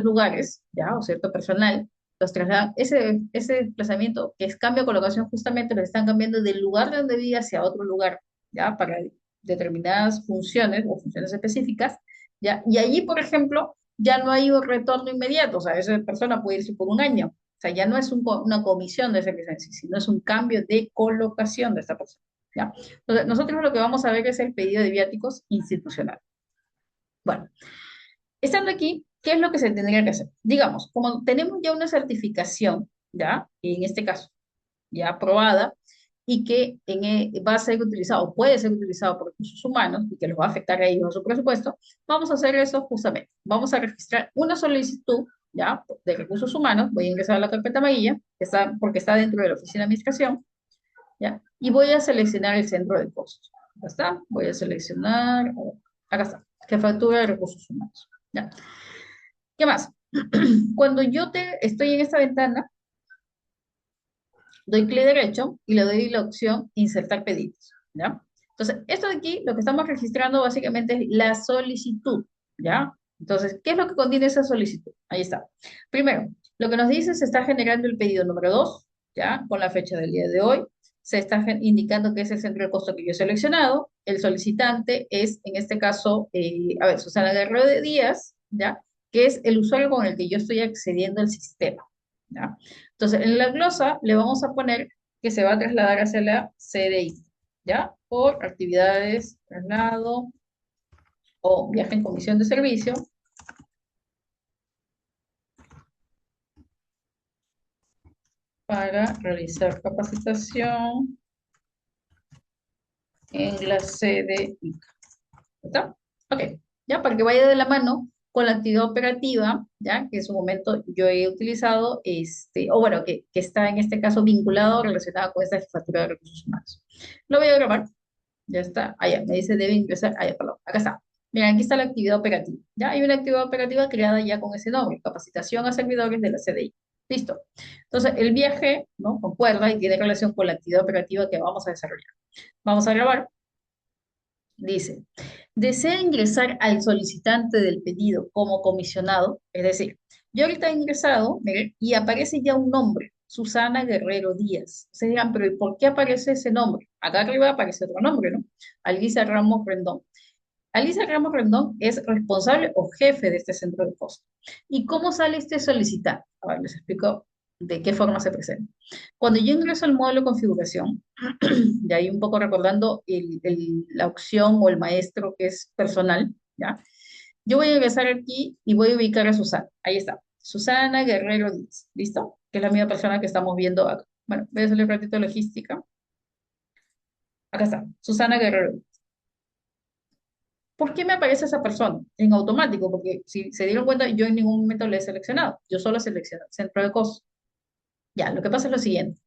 lugares, ¿ya? O cierto personal, los trasladan, ese desplazamiento que es cambio de colocación, justamente lo están cambiando del lugar de donde vive hacia otro lugar, ¿ya? Para determinadas funciones o funciones específicas, ¿ya? Y allí, por ejemplo, ya no hay un retorno inmediato, o sea, esa persona puede irse por un año, o sea, ya no es una comisión de esa licencia, sino es un cambio de colocación de esta persona, ¿ya? Entonces, nosotros lo que vamos a ver es el pedido de viáticos institucional. Bueno, estando aquí, ¿qué es lo que se tendría que hacer? Digamos, como tenemos ya una certificación, ¿ya? En este caso, ya aprobada, y que va a ser utilizado, puede ser utilizado por recursos humanos, y que los va a afectar a ellos a su presupuesto, vamos a hacer eso justamente. Vamos a registrar una solicitud, ¿ya? De recursos humanos, voy a ingresar a la carpeta amarilla, porque está dentro de la oficina de administración, ¿ya? Y voy a seleccionar el centro de costos. Acá está, voy a seleccionar, acá está, jefatura de recursos humanos, ¿ya? ¿Qué más? Cuando estoy en esta ventana, doy clic derecho y le doy la opción insertar pedidos, ¿ya? Entonces, esto de aquí, lo que estamos registrando básicamente es la solicitud, ¿ya? Entonces, ¿qué es lo que contiene esa solicitud? Ahí está. Primero, lo que nos dice se está generando el pedido número 2, ¿ya? Con la fecha del día de hoy. Se está indicando que es el centro de costo que yo he seleccionado. El solicitante es, en este caso, a ver, Susana Guerrero de Díaz, ¿ya? Que es el usuario con el que yo estoy accediendo al sistema, ¿ya? Entonces, en la glosa le vamos a poner que se va a trasladar hacia la CDI, ¿ya? Por actividades, traslado o viaje en comisión de servicio para realizar capacitación en la sede ICA. ¿Está? Ok, ya para que vaya de la mano con la actividad operativa, ya que en su momento yo he utilizado, o bueno, que está en este caso vinculado o relacionado con esta jefatura de recursos humanos. Lo voy a grabar. Ya está. Allá, me dice debe ingresar. Allá, perdón. Acá está. Miren, aquí está la actividad operativa. Ya hay una actividad operativa creada ya con ese nombre, capacitación a servidores de la CDI. Listo. Entonces, el viaje, ¿no? Concuerda y tiene relación con la actividad operativa que vamos a desarrollar. Vamos a grabar. Dice, desea ingresar al solicitante del pedido como comisionado, es decir, yo ahorita he ingresado, miren, y aparece ya un nombre, Susana Guerrero Díaz. Se dirán, pero ¿y por qué aparece ese nombre? Acá arriba aparece otro nombre, ¿no? Alicia Ramos Rendón. Alicia Ramos Rendón es responsable o jefe de este centro de costo. ¿Y cómo sale este solicitante? A ver, les explico de qué forma se presenta. Cuando yo ingreso al módulo de configuración, de ahí un poco recordando la opción o el maestro que es personal, ¿ya? Yo voy a ingresar aquí y voy a ubicar a Susana. Ahí está. Susana Guerrero Díaz. ¿Listo? Que es la misma persona que estamos viendo acá. Bueno, voy a hacerle un ratito de logística. Acá está. Susana Guerrero. ¿Por qué me aparece esa persona en automático? Porque si se dieron cuenta, yo en ningún momento le he seleccionado. Yo solo selecciono el centro de costos. Ya, lo que pasa es lo siguiente.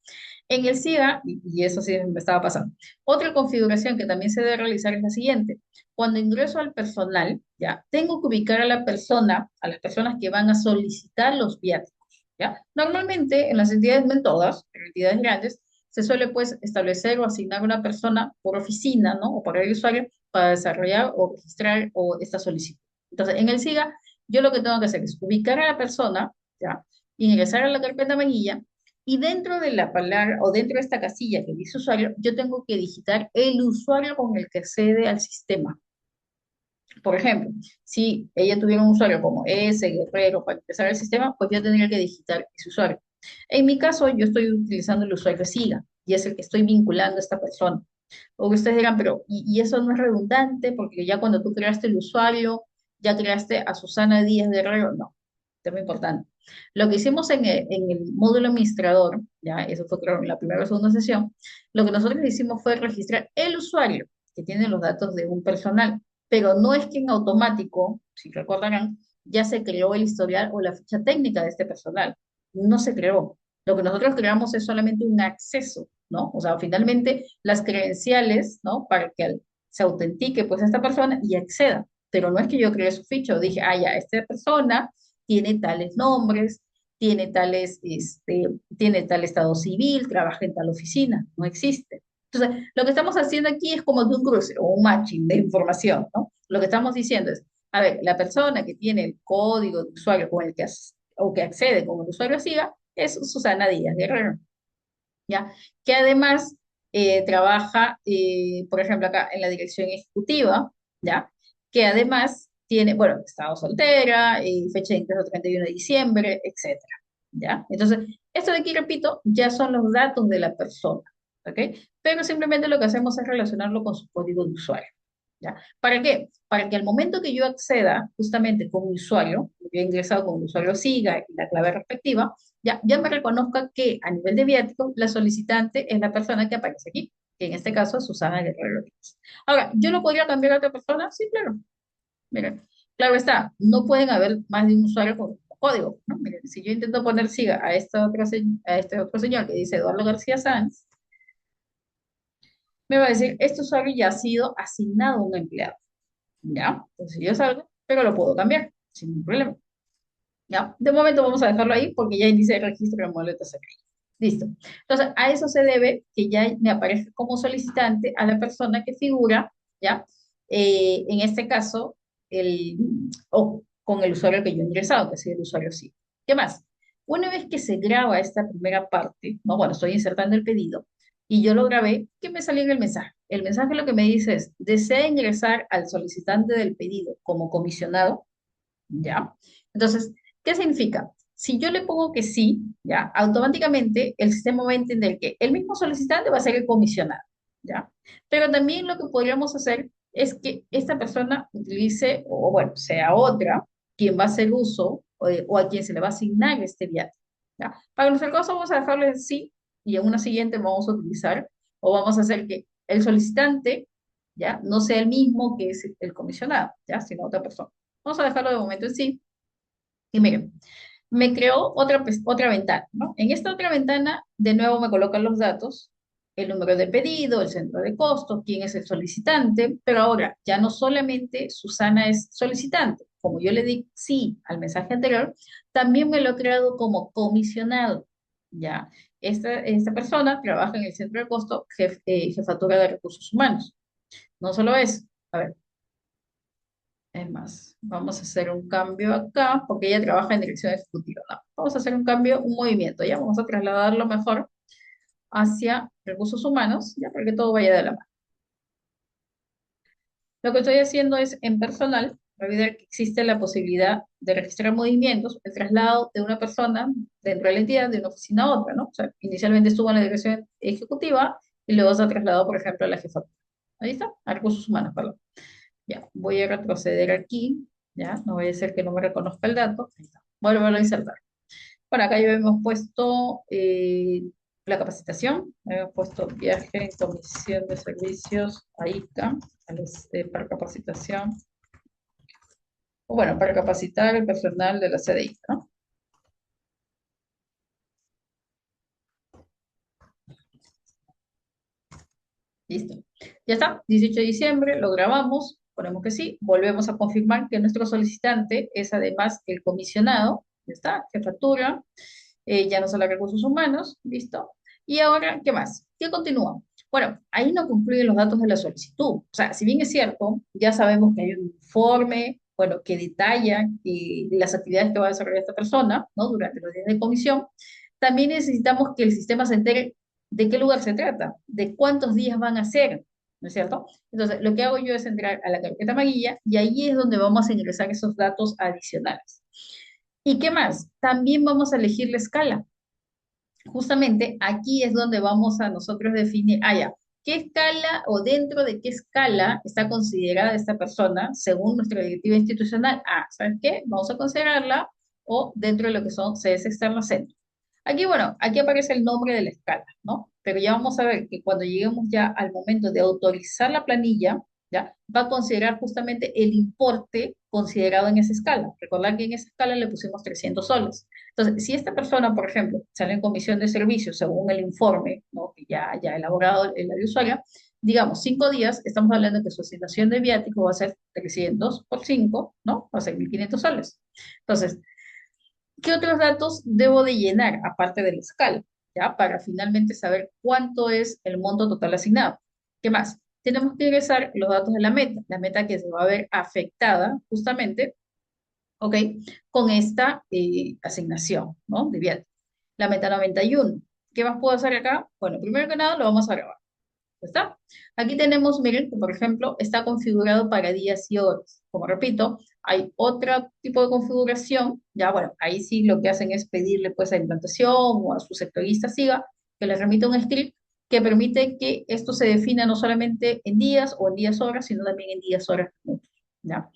En el SIGA, y eso sí me estaba pasando, otra configuración que también se debe realizar es la siguiente. Cuando ingreso al personal, ya, tengo que ubicar a la persona, a las personas que van a solicitar los viáticos, ya. Normalmente, en las entidades, no en todas, en entidades grandes, se suele pues establecer o asignar una persona por oficina, ¿no? O por el usuario para desarrollar o registrar o esta solicitud. Entonces, en el SIGA, yo lo que tengo que hacer es ubicar a la persona, ya, ingresar a la carpeta amarilla y dentro de la palabra o dentro de esta casilla que dice usuario, yo tengo que digitar el usuario con el que accede al sistema. Por ejemplo, si ella tuviera un usuario como S, Guerrero, para empezar el sistema, pues yo tendría que digitar ese usuario. En mi caso, yo estoy utilizando el usuario SIGA y es el que estoy vinculando a esta persona. O ustedes dirán, pero ¿y eso no es redundante? Porque ya cuando tú creaste el usuario, ya creaste a Susana Díaz Guerrero. No, tema importante. Lo que hicimos en el módulo administrador, ya, eso fue creo en la primera o segunda sesión, lo que nosotros hicimos fue registrar el usuario que tiene los datos de un personal, pero no es que en automático, si recordarán, ya se creó el historial o la ficha técnica de este personal. No se creó. Lo que nosotros creamos es solamente un acceso, ¿no? O sea, finalmente las credenciales, ¿no? Para que se autentique pues esta persona y acceda. Pero no es que yo creé su ficha o dije, ah, ya, esta persona tiene tales nombres, tiene tiene tal estado civil, trabaja en tal oficina, no existe. Entonces, lo que estamos haciendo aquí es como de un cruce o un matching de información, ¿no? Lo que estamos diciendo es, a ver, la persona que tiene el código de usuario con el que, o que accede como el usuario SIGA es Susana Díaz Guerrero, ¿ya? Que además trabaja, por ejemplo, acá en la dirección ejecutiva, ¿ya? Que además tiene, bueno, estado soltera, fecha de ingreso 31 de diciembre, etcétera, ¿ya? Entonces, esto de aquí, repito, ya son los datos de la persona, ¿ok? Pero simplemente lo que hacemos es relacionarlo con su código de usuario, ¿ya? ¿Para qué? Para que al momento que yo acceda justamente con mi usuario, yo he ingresado con el usuario SIGA y la clave respectiva, ya me reconozca que a nivel de viático, la solicitante es la persona que aparece aquí, que en este caso es Susana Guerrero Díaz. Ahora, ¿yo lo podría cambiar a otra persona? Sí, claro. Miren, claro está, no pueden haber más de un usuario con código, ¿no? Miren, si yo intento poner siga a, a este otro señor que dice Eduardo García Sanz, me va a decir, este usuario ya ha sido asignado a un empleado, ¿ya? Entonces yo salgo, pero lo puedo cambiar, sin ningún problema. ¿Ya? De momento vamos a dejarlo ahí porque ya inicia el registro de boletas aquí. Listo. Entonces, a eso se debe que ya me aparezca como solicitante a la persona que figura, ¿ya? En este caso, el, o con el usuario que yo he ingresado, que es el usuario sí. ¿Qué más? Una vez que se graba esta primera parte, ¿no? Bueno, estoy insertando el pedido y yo lo grabé, ¿qué me salió en el mensaje? El mensaje lo que me dice es, desea ingresar al solicitante del pedido como comisionado, ¿ya? Entonces, ¿qué significa? Si yo le pongo que sí, ¿ya? Automáticamente el sistema va a entender que el mismo solicitante va a ser el comisionado, ¿ya? Pero también lo que podríamos hacer es que esta persona utilice, o bueno, sea otra, quien va a hacer uso o a quien se le va a asignar este viaje, ¿ya? Para nuestro caso vamos a dejarlo en sí y en una siguiente vamos a utilizar o vamos a hacer que el solicitante, ¿ya? No sea el mismo que es el comisionado, ¿ya? Sino otra persona. Vamos a dejarlo de momento en sí. Y miren, me creó otra, otra ventana, ¿no? En esta otra ventana, de nuevo me colocan los datos, el número de pedido, el centro de costo, quién es el solicitante, pero ahora ya no solamente Susana es solicitante, como yo le di sí al mensaje anterior, también me lo he creado como comisionado, ¿ya? Esta persona trabaja en el centro de costo, jefatura de recursos humanos. No solo eso, a ver, es más, vamos a hacer un cambio acá, porque ella trabaja en dirección ejecutiva, ¿no? Vamos a hacer un cambio, un movimiento, ya vamos a trasladarlo mejor hacia recursos humanos, ya para que todo vaya de la mano. Lo que estoy haciendo es en personal, olvidar que existe la posibilidad de registrar movimientos, el traslado de una persona dentro de la entidad de una oficina a otra, ¿no? O sea, inicialmente estuvo en la dirección ejecutiva y luego se ha trasladado, por ejemplo, a la jefatura. Ahí está, a recursos humanos, perdón. Ya, voy a retroceder aquí, ya, no voy a ser que no me reconozca el dato. Ahí está. Vuelvo a insertar. Bueno, acá ya hemos puesto la capacitación, hemos puesto viaje en comisión de servicios, ahí está, para capacitación, o bueno, para capacitar el personal de la CDI, ¿no? Listo. Ya está, 18 de diciembre, lo grabamos, ponemos que sí, volvemos a confirmar que nuestro solicitante es además el comisionado, ya está, jefatura, ya no solo recursos humanos, listo. Y ahora, ¿qué más? ¿Qué continúa? Bueno, ahí no concluyen los datos de la solicitud. O sea, si bien es cierto, ya sabemos que hay un informe, bueno, que detalla las actividades que va a desarrollar esta persona, ¿no? Durante los días de comisión, también necesitamos que el sistema se entere de qué lugar se trata, de cuántos días van a ser, ¿no es cierto? Entonces, lo que hago yo es entrar a la carpeta amarilla y ahí es donde vamos a ingresar esos datos adicionales. ¿Y qué más? También vamos a elegir la escala. Justamente aquí es donde vamos a nosotros definir, ya, qué escala o dentro de qué escala está considerada esta persona según nuestra directiva institucional. ¿Sabes qué? Vamos a considerarla o dentro de lo que son sedes externas centro. Aquí, bueno, aquí aparece el nombre de la escala, ¿no? Pero ya vamos a ver que cuando lleguemos ya al momento de autorizar la planilla, ¿ya? Va a considerar justamente el importe considerado en esa escala. Recordar que en esa escala le pusimos 300 soles. Entonces, si esta persona, por ejemplo, sale en comisión de servicios según el informe, ¿no? Que ya ha elaborado el área usuaria, digamos, 5 días, estamos hablando de que su asignación de viático va a ser 300 por 5, ¿no? Va a ser 1.500 soles. Entonces, ¿qué otros datos debo de llenar aparte de la escala? ¿Ya? Para finalmente saber cuánto es el monto total asignado. ¿Qué más? Tenemos que ingresar los datos de la meta que se va a ver afectada justamente, ¿ok? Con esta asignación, ¿no? De viático. La meta 91. ¿Qué más puedo hacer acá? Bueno, primero que nada lo vamos a grabar. ¿Ya está? Aquí tenemos, miren, que por ejemplo está configurado para días y horas. Como repito, hay otro tipo de configuración. Ya, bueno, ahí sí lo que hacen es pedirle pues a implantación o a su sectorista siga que les remita un script que permite que esto se defina no solamente en días o en días horas, sino también en días horas minutos. ¿Ya?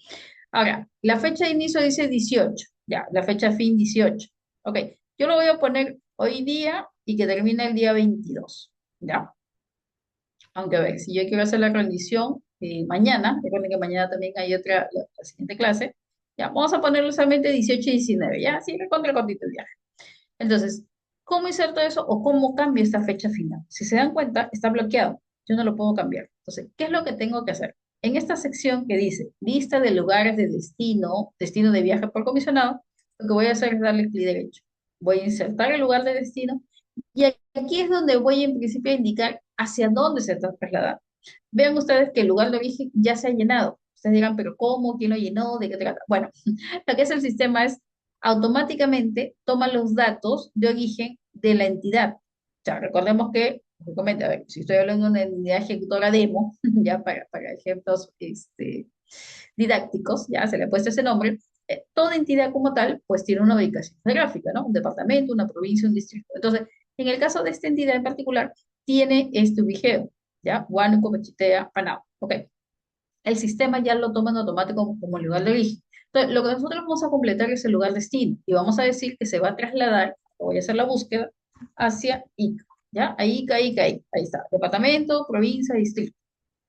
Ahora, la fecha de inicio dice 18, ya, la fecha de fin 18. Ok, yo lo voy a poner hoy día y que termine el día 22, ¿ya? Aunque a ver, si yo quiero hacer la rendición mañana, recuerden que mañana también hay otra, la siguiente clase, ya, vamos a ponerlo solamente 18 y 19, ya, así que contra cortito el viaje. Entonces, ¿cómo inserto eso o cómo cambio esta fecha final? Si se dan cuenta, está bloqueado, yo no lo puedo cambiar. Entonces, ¿qué es lo que tengo que hacer? En esta sección que dice lista de lugares de destino, destino de viaje por comisionado, lo que voy a hacer es darle clic derecho. Voy a insertar el lugar de destino Y aquí es donde voy en principio a indicar hacia dónde se está trasladando. Vean ustedes que el lugar de origen ya se ha llenado. Ustedes dirán, pero ¿cómo? ¿Quién lo llenó? ¿De qué trata? Bueno, lo que hace el sistema es automáticamente toma los datos de origen de la entidad. O sea, recordemos que, a ver, si estoy hablando de una entidad ejecutora demo, ya para ejemplos didácticos, ya se le ha puesto ese nombre, toda entidad como tal, pues tiene una ubicación geográfica, ¿no? Un departamento, una provincia, un distrito. Entonces, en el caso de esta entidad en particular, tiene este ubiceo, ¿ya? Huánuco, Pachitea, Panau. Ok. El sistema ya lo toma en automático como lugar de origen. Entonces, lo que nosotros vamos a completar es el lugar destino y vamos a decir que se va a trasladar, voy a hacer la búsqueda, hacia Ica, ¿ya? Ahí, Ica, Ica, Ica. Ahí está. Departamento, provincia, distrito.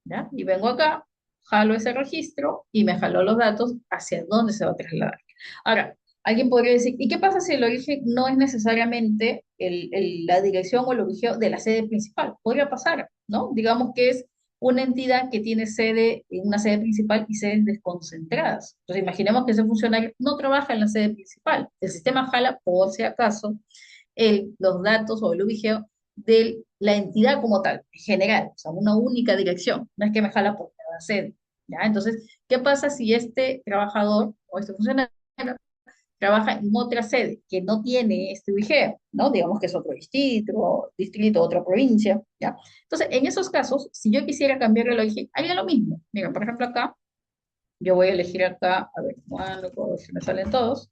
¿Ya? Y vengo acá, jalo ese registro y me jaló los datos hacia dónde se va a trasladar. Ahora, alguien podría decir, ¿y qué pasa si el origen no es necesariamente la dirección o el origen de la sede principal? Podría pasar, ¿no? Digamos que es una entidad que tiene sede en una sede principal y sedes desconcentradas. Entonces, imaginemos que ese funcionario no trabaja en la sede principal. El sistema jala, por si acaso, los datos o el ubigeo de la entidad como tal, en general, o sea, una única dirección, no es que me jala por cada sede, ¿ya? Entonces, ¿qué pasa si este trabajador o este funcionario trabaja en otra sede que no tiene este ubigeo, ¿no? Digamos que es otro distrito, otra provincia, ¿ya? Entonces, en esos casos, si yo quisiera cambiar el origen, haría lo mismo. Mira, por ejemplo, acá, yo voy a elegir acá, a ver, cuando se me salen todos,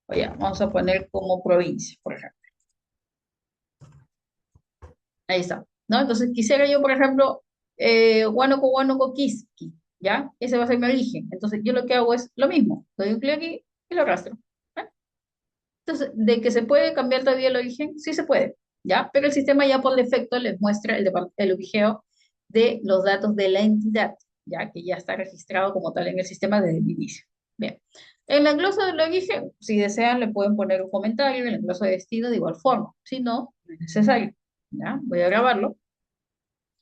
oye, vamos a poner como provincia, por ejemplo. Ahí está, ¿no? Entonces quisiera yo, por ejemplo, Huánuco, Huánuco, Quisqui, ¿ya? Ese va a ser mi origen. Entonces yo lo que hago es lo mismo, doy un clic aquí y lo arrastro. ¿Ya? Entonces, de que se puede cambiar todavía el origen, sí se puede, ¿ya? Pero el sistema ya por defecto les muestra el ubigeo de los datos de la entidad, ¿ya? Que ya está registrado como tal en el sistema desde el inicio. Bien. En la glosa del origen, si desean, le pueden poner un comentario, en la glosa de destino de igual forma. Si no, no es necesario. ¿Ya? Voy a grabarlo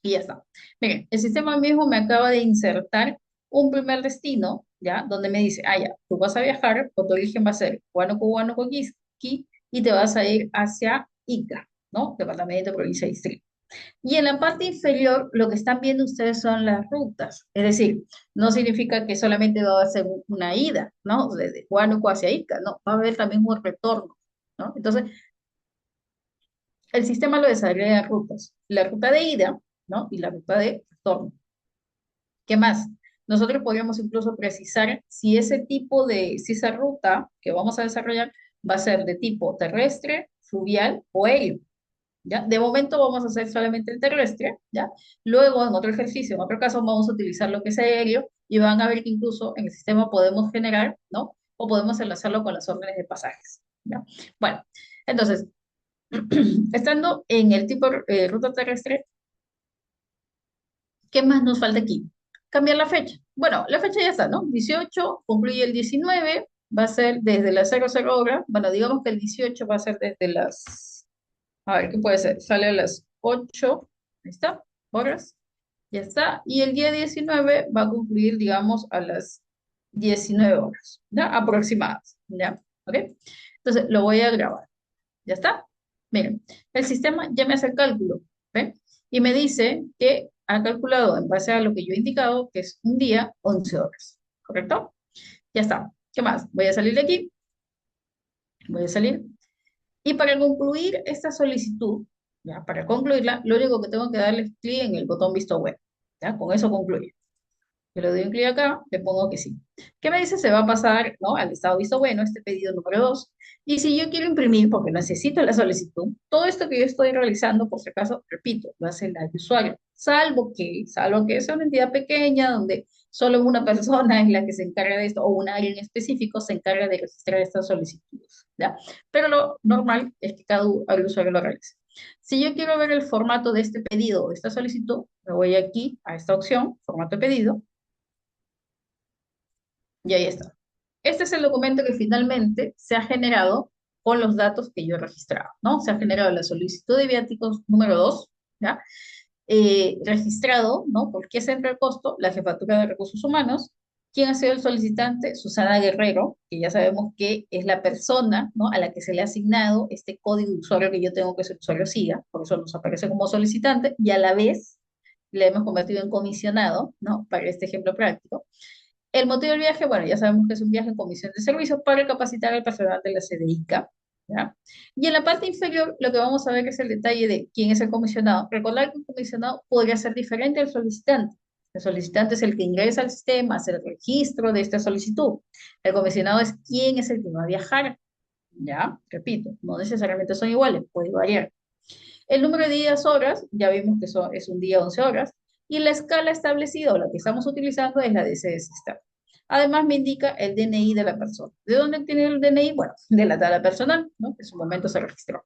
y ya está. Miren, el sistema mismo me acaba de insertar un primer destino, ¿ya? Donde me dice, ah, ya, tú vas a viajar, o tu origen va a ser Huánuco, Quisqui, y te vas a ir hacia Ica, ¿no? Departamento, provincia, distrito. Y en la parte inferior, lo que están viendo ustedes son las rutas. Es decir, no significa que solamente va a ser una ida, ¿no? Desde Huánuco hacia Ica, no, va a haber también un retorno, ¿no? Entonces, el sistema lo desarrolla en rutas. La ruta de ida, ¿no? Y la ruta de retorno. ¿Qué más? Nosotros podríamos incluso precisar si esa ruta que vamos a desarrollar va a ser de tipo terrestre, fluvial o aéreo. ¿Ya? De momento vamos a hacer solamente el terrestre, ¿ya? Luego, en otro ejercicio, en otro caso, vamos a utilizar lo que es aéreo y van a ver que incluso en el sistema podemos generar, ¿no? O podemos enlazarlo con las órdenes de pasajes, ¿ya? Bueno, entonces, estando en el tipo ruta terrestre, ¿qué más nos falta aquí? Cambiar la fecha. Bueno, la fecha ya está, ¿no? 18 concluye el 19, va a ser desde las 00 horas. Bueno, digamos que el 18 va a ser desde las, a ver, ¿qué puede ser? Sale a las 8, ahí está, horas, ya está. Y el día 19 va a concluir, digamos, a las 19 horas, ¿ya? Aproximadas, ¿ya? ¿Ok? Entonces, lo voy a grabar. ¿Ya está? Miren, el sistema ya me hace el cálculo, ¿ven? Y me dice que ha calculado en base a lo que yo he indicado, que es un día, 11 horas, ¿correcto? Ya está. ¿Qué más? Voy a salir de aquí, voy a salir. Y para concluir esta solicitud, ya, para concluirla, lo único que tengo que darle es clic en el botón visto web, ¿ya? Con eso concluye. Yo le doy un clic acá, le pongo que sí. ¿Qué me dice? Se va a pasar, ¿no? Al estado visto bueno, este pedido número 2. Y si yo quiero imprimir, porque necesito la solicitud, todo esto que yo estoy realizando, por si acaso, repito, lo hace el usuario. Salvo que sea una entidad pequeña donde solo una persona es la que se encarga de esto, o un área en específico se encarga de registrar estas solicitudes, ¿ya? Pero lo normal es que cada usuario lo realice. Si yo quiero ver el formato de este pedido o esta solicitud, me voy aquí a esta opción, formato de pedido, y ahí está. Este es el documento que finalmente se ha generado con los datos que yo he registrado, ¿no? Se ha generado la solicitud de viáticos número 2, ¿ya? Registrado, ¿no? ¿Por qué centro de costo? La Jefatura de Recursos Humanos, ¿Quién ha sido el solicitante? Susana Guerrero, que ya sabemos que es la persona, ¿no?, a la que se le ha asignado este código de usuario que yo tengo que ese usuario siga, por eso nos aparece como solicitante, y a la vez le hemos convertido en comisionado, ¿no?, para este ejemplo práctico. El motivo del viaje, bueno, ya sabemos que es un viaje en comisión de servicios para capacitar al personal de la CDICA, ¿ya? Y en la parte inferior, lo que vamos a ver es el detalle de quién es el comisionado. Recordar que un comisionado podría ser diferente al solicitante. El solicitante es el que ingresa al sistema, hace el registro de esta solicitud. El comisionado es quién es el que va a viajar, ¿ya? Repito, no necesariamente son iguales, puede variar. El número de días, horas, ya vimos que es un día, 11 horas, y la escala establecida o la que estamos utilizando es la de ese sistema. Además me indica el DNI de la persona. ¿De dónde tiene el DNI? Bueno, de la tabla personal, ¿no?, que en su momento se registró.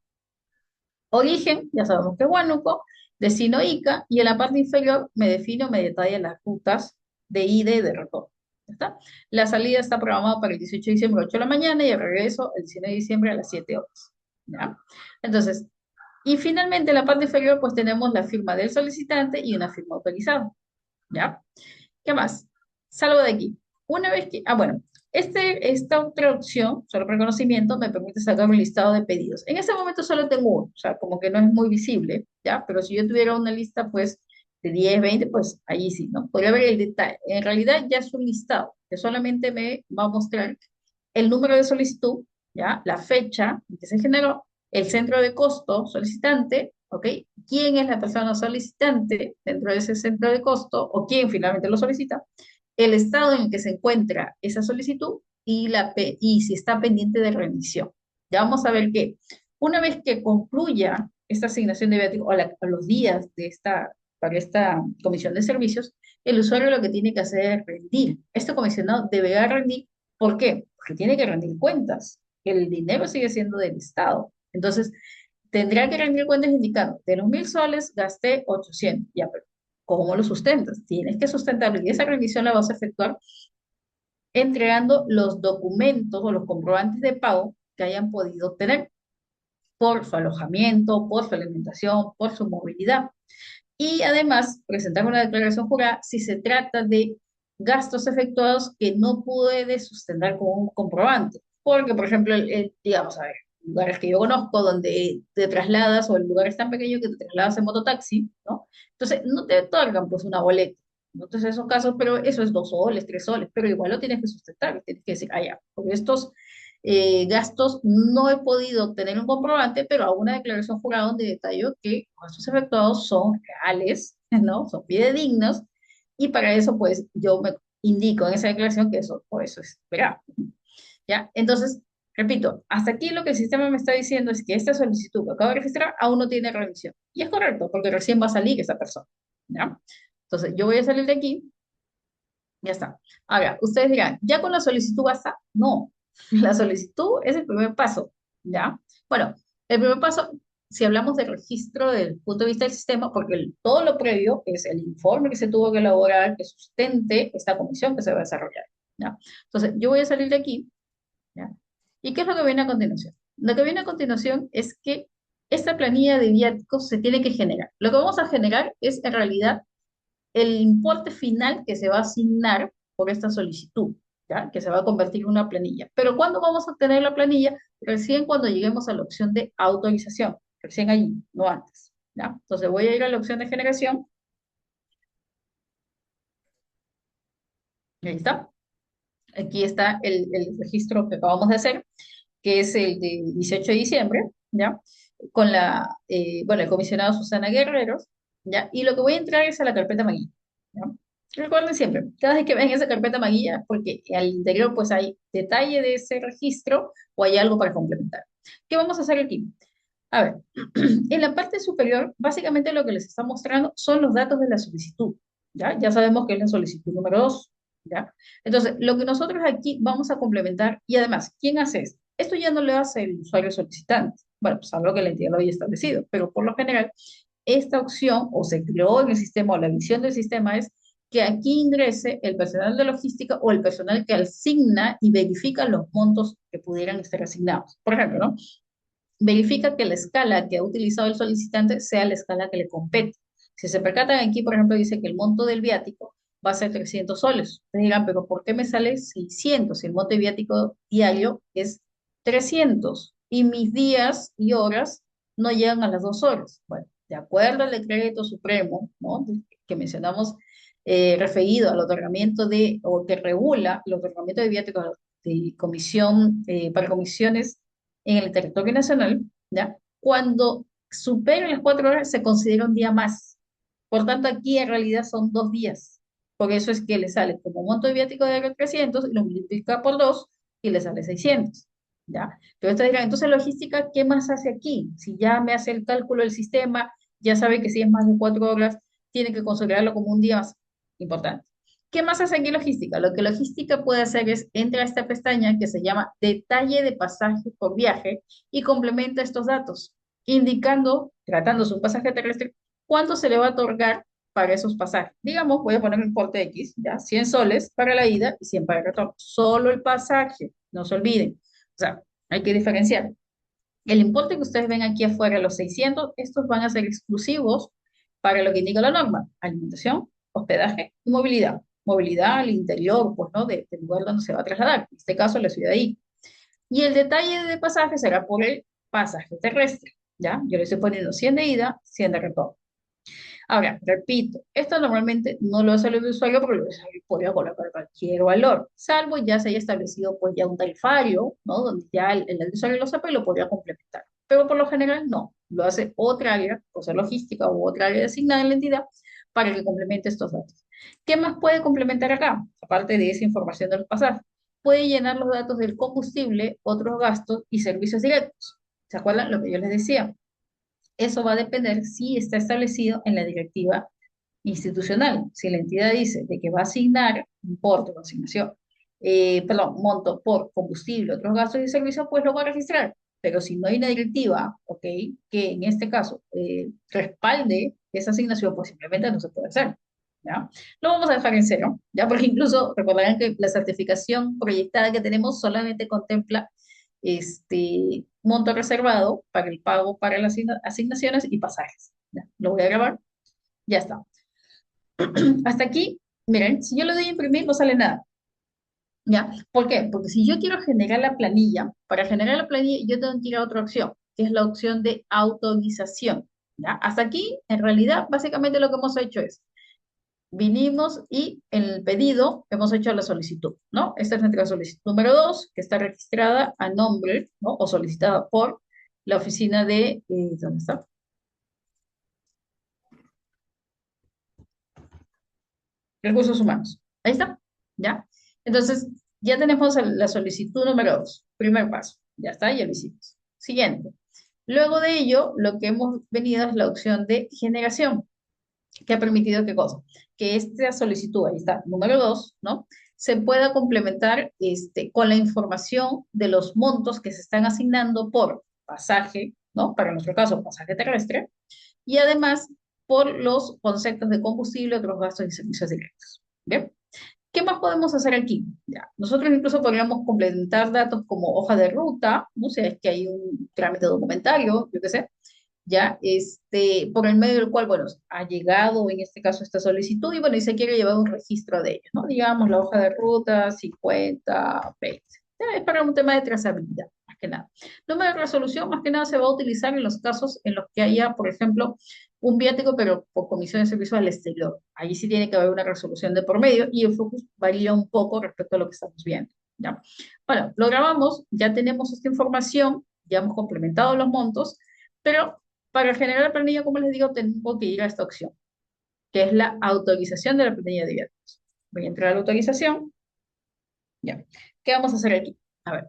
Origen, ya sabemos que es Huánuco, destino Ica, y en la parte inferior me defino, me detalla las rutas de ida y de retorno. ¿Ya está? La salida está programada para el 18 de diciembre a 8 de la mañana y el regreso el 19 de diciembre a las 7 horas. ¿Ya? Entonces, y finalmente en la parte inferior pues tenemos la firma del solicitante y una firma autorizada. ¿Ya? ¿Qué más? Salgo de aquí. Una vez que, bueno, esta otra opción, solo reconocimiento, me permite sacar un listado de pedidos. En este momento solo tengo uno, o sea, como que no es muy visible, ¿ya? Pero si yo tuviera una lista, pues, de 10, 20, pues, allí sí, ¿no? Podría ver el detalle. En realidad ya es un listado, que solamente me va a mostrar el número de solicitud, ¿ya? La fecha en que se generó, el centro de costo solicitante, ¿ok? ¿Quién es la persona solicitante dentro de ese centro de costo o quién finalmente lo solicita? El estado en el que se encuentra esa solicitud y si está pendiente de remisión. Ya vamos a ver que una vez que concluya esta asignación de viático a los días de para esta comisión de servicios, el usuario lo que tiene que hacer es rendir. Este comisionado deberá rendir. ¿Por qué? Porque tiene que rendir cuentas. El dinero sigue siendo del Estado. Entonces, tendrá que rendir cuentas indicando, de los 1.000 soles gasté 800. Ya, pero ¿cómo lo sustentas? Tienes que sustentarlo. Y esa rendición la vas a efectuar entregando los documentos o los comprobantes de pago que hayan podido obtener por su alojamiento, por su alimentación, por su movilidad. Y además, presentar una declaración jurada si se trata de gastos efectuados que no puede sustentar con un comprobante. Porque, por ejemplo, digamos, a ver, lugares que yo conozco donde te trasladas o el lugar es tan pequeño que te trasladas en mototaxi, ¿no? Entonces, no te otorgan pues una boleta. ¿No? Entonces, esos casos, pero eso es 2 soles, 3 soles, pero igual lo tienes que sustentar, tienes que decir, ah, ya, por estos gastos no he podido obtener un comprobante, pero hago una declaración jurada donde detallo que los gastos efectuados son reales, ¿no? Son fidedignos, y para eso, pues, yo me indico en esa declaración que eso, por eso es verá, ¿ya? Entonces, repito, hasta aquí lo que el sistema me está diciendo es que esta solicitud que acabo de registrar aún no tiene remisión. Y es correcto, porque recién va a salir esa persona, ¿ya? Entonces, yo voy a salir de aquí, ya está. Ahora, ustedes dirán, ¿ya con la solicitud basta? No, la solicitud es el primer paso, ¿ya? Bueno, el primer paso, si hablamos de registro desde el punto de vista del sistema, porque todo lo previo es el informe que se tuvo que elaborar, que sustente esta comisión que se va a desarrollar, ¿ya? Entonces, yo voy a salir de aquí, ¿ya? ¿Y qué es lo que viene a continuación? Lo que viene a continuación es que esta planilla de viáticos se tiene que generar. Lo que vamos a generar es, en realidad, el importe final que se va a asignar por esta solicitud, ¿ya? Que se va a convertir en una planilla. Pero ¿cuándo vamos a obtener la planilla? Recién cuando lleguemos a la opción de autorización, recién allí, no antes, ¿ya? Entonces voy a ir a la opción de generación, y ahí está. Aquí está el registro que acabamos de hacer, que es el de 18 de diciembre, ¿ya? Con bueno, el comisionado Susana Guerreros, ¿ya? Y lo que voy a entrar es a la carpeta Maguilla, ¿ya? Recuerden siempre, cada vez que vean esa carpeta Maguilla, porque al interior pues hay detalle de ese registro o hay algo para complementar. ¿Qué vamos a hacer aquí? A ver, en la parte superior, básicamente lo que les está mostrando son los datos de la solicitud, ¿ya? Ya sabemos que es la solicitud número 2, ¿ya? Entonces, lo que nosotros aquí vamos a complementar, y además, ¿quién hace esto? Esto ya no lo hace el usuario solicitante, bueno, pues algo que la entidad lo había establecido, pero por lo general, esta opción, o se creó en el sistema, o la visión del sistema es que aquí ingrese el personal de logística o el personal que asigna y verifica los montos que pudieran estar asignados. Por ejemplo, ¿no? Verifica que la escala que ha utilizado el solicitante sea la escala que le compete. Si se percatan aquí, por ejemplo, dice que el monto del viático va a ser 300 soles. Ustedes dirán, pero ¿por qué me sale 600 si el monto viático diario es 300 y mis días y horas no llegan a las 2 horas? Bueno, de acuerdo al decreto supremo, ¿no? Que mencionamos, referido al otorgamiento de, o que regula el otorgamiento de viáticos de comisión, para comisiones en el territorio nacional, ¿ya? Cuando superen las 4 horas se considera un día más. Por tanto, aquí en realidad son 2 días. Por eso es que le sale como monto de viático de 300 y lo multiplica por 2 y le sale 600. ¿Ya? Pero ustedes dirán, entonces logística, ¿qué más hace aquí? Si ya me hace el cálculo del sistema, ya sabe que si es más de 4 horas, tiene que considerarlo como un día más importante. ¿Qué más hace aquí logística? Lo que logística puede hacer es, entra a esta pestaña que se llama detalle de pasaje por viaje y complementa estos datos, indicando, tratándose un pasaje terrestre, cuánto se le va a otorgar para esos pasajes. Digamos, voy a poner un importe X, ya, 100 soles para la ida y 100 para el retorno. Solo el pasaje, no se olviden. O sea, hay que diferenciar. El importe que ustedes ven aquí afuera, los 600, estos van a ser exclusivos para lo que indica la norma: alimentación, hospedaje y movilidad. Movilidad al interior, pues, ¿no? Del lugar donde se va a trasladar, en este caso la ciudad de ahí. Y el detalle de pasaje será por el pasaje terrestre, ¿ya? Yo le estoy poniendo 100 de ida, 100 de retorno. Ahora, repito, esto normalmente no lo hace el usuario porque el usuario puede colocar cualquier valor, salvo ya se haya establecido pues ya un tarifario, ¿no? Donde ya el usuario lo sepa y lo podría complementar. Pero por lo general no, lo hace otra área, o sea, logística u otra área asignada en la entidad para que complemente estos datos. ¿Qué más puede complementar acá? Aparte de esa información de los pasajes, puede llenar los datos del combustible, otros gastos y servicios directos. ¿Se acuerdan lo que yo les decía? Eso va a depender si está establecido en la directiva institucional. Si la entidad dice de que va a asignar importe o asignación, perdón, monto por combustible, otros gastos y servicios, pues lo va a registrar. Pero si no hay una directiva, ok, que en este caso respalde esa asignación, pues simplemente no se puede hacer. ¿Ya? Lo vamos a dejar en cero, ¿ya? Porque incluso recordarán que la certificación proyectada que tenemos solamente contempla monto reservado para el pago para las asignaciones y pasajes. ¿Ya? Lo voy a grabar, ya está. Hasta aquí, miren, si yo le doy a imprimir no sale nada. ¿Ya? ¿Por qué? Porque si yo quiero generar la planilla, para generar la planilla yo tengo que ir a otra opción, que es la opción de autorización. ¿Ya? Hasta aquí, en realidad, básicamente lo que hemos hecho es, vinimos y en el pedido hemos hecho la solicitud, ¿no? Esta es nuestra solicitud número 2, que está registrada a nombre, ¿no? O solicitada por la oficina de, ¿dónde está? Recursos Humanos. Ahí está, ¿ya? Entonces, ya tenemos la solicitud número 2, primer paso, ya está, ya lo hicimos. Siguiente. Luego de ello, lo que hemos venido es la opción de generación, que ha permitido qué cosa, que esta solicitud, ahí está, número 2, ¿no? Se pueda complementar con la información de los montos que se están asignando por pasaje, ¿no? Para nuestro caso, pasaje terrestre, y además por los conceptos de combustible, otros gastos y servicios directos. ¿Bien? ¿Qué más podemos hacer aquí? Ya, nosotros incluso podríamos complementar datos como hoja de ruta, no sé, es que hay un trámite documentario, yo qué sé, ya, por el medio del cual, bueno, ha llegado en este caso esta solicitud y bueno, y se quiere llevar un registro de ello, ¿no? Digamos, la hoja de ruta 50, 20. Ya, es para un tema de trazabilidad, más que nada. Número de resolución, más que nada, se va a utilizar en los casos en los que haya, por ejemplo, un viático, pero por comisión de servicios al exterior. Allí sí tiene que haber una resolución de por medio y el focus varía un poco respecto a lo que estamos viendo, ¿ya? Bueno, lo grabamos, ya tenemos esta información, ya hemos complementado los montos, pero para generar la planilla, como les digo, tengo que ir a esta opción, que es la autorización de la planilla de viáticos. Voy a entrar a la autorización. Ya. ¿Qué vamos a hacer aquí? A ver,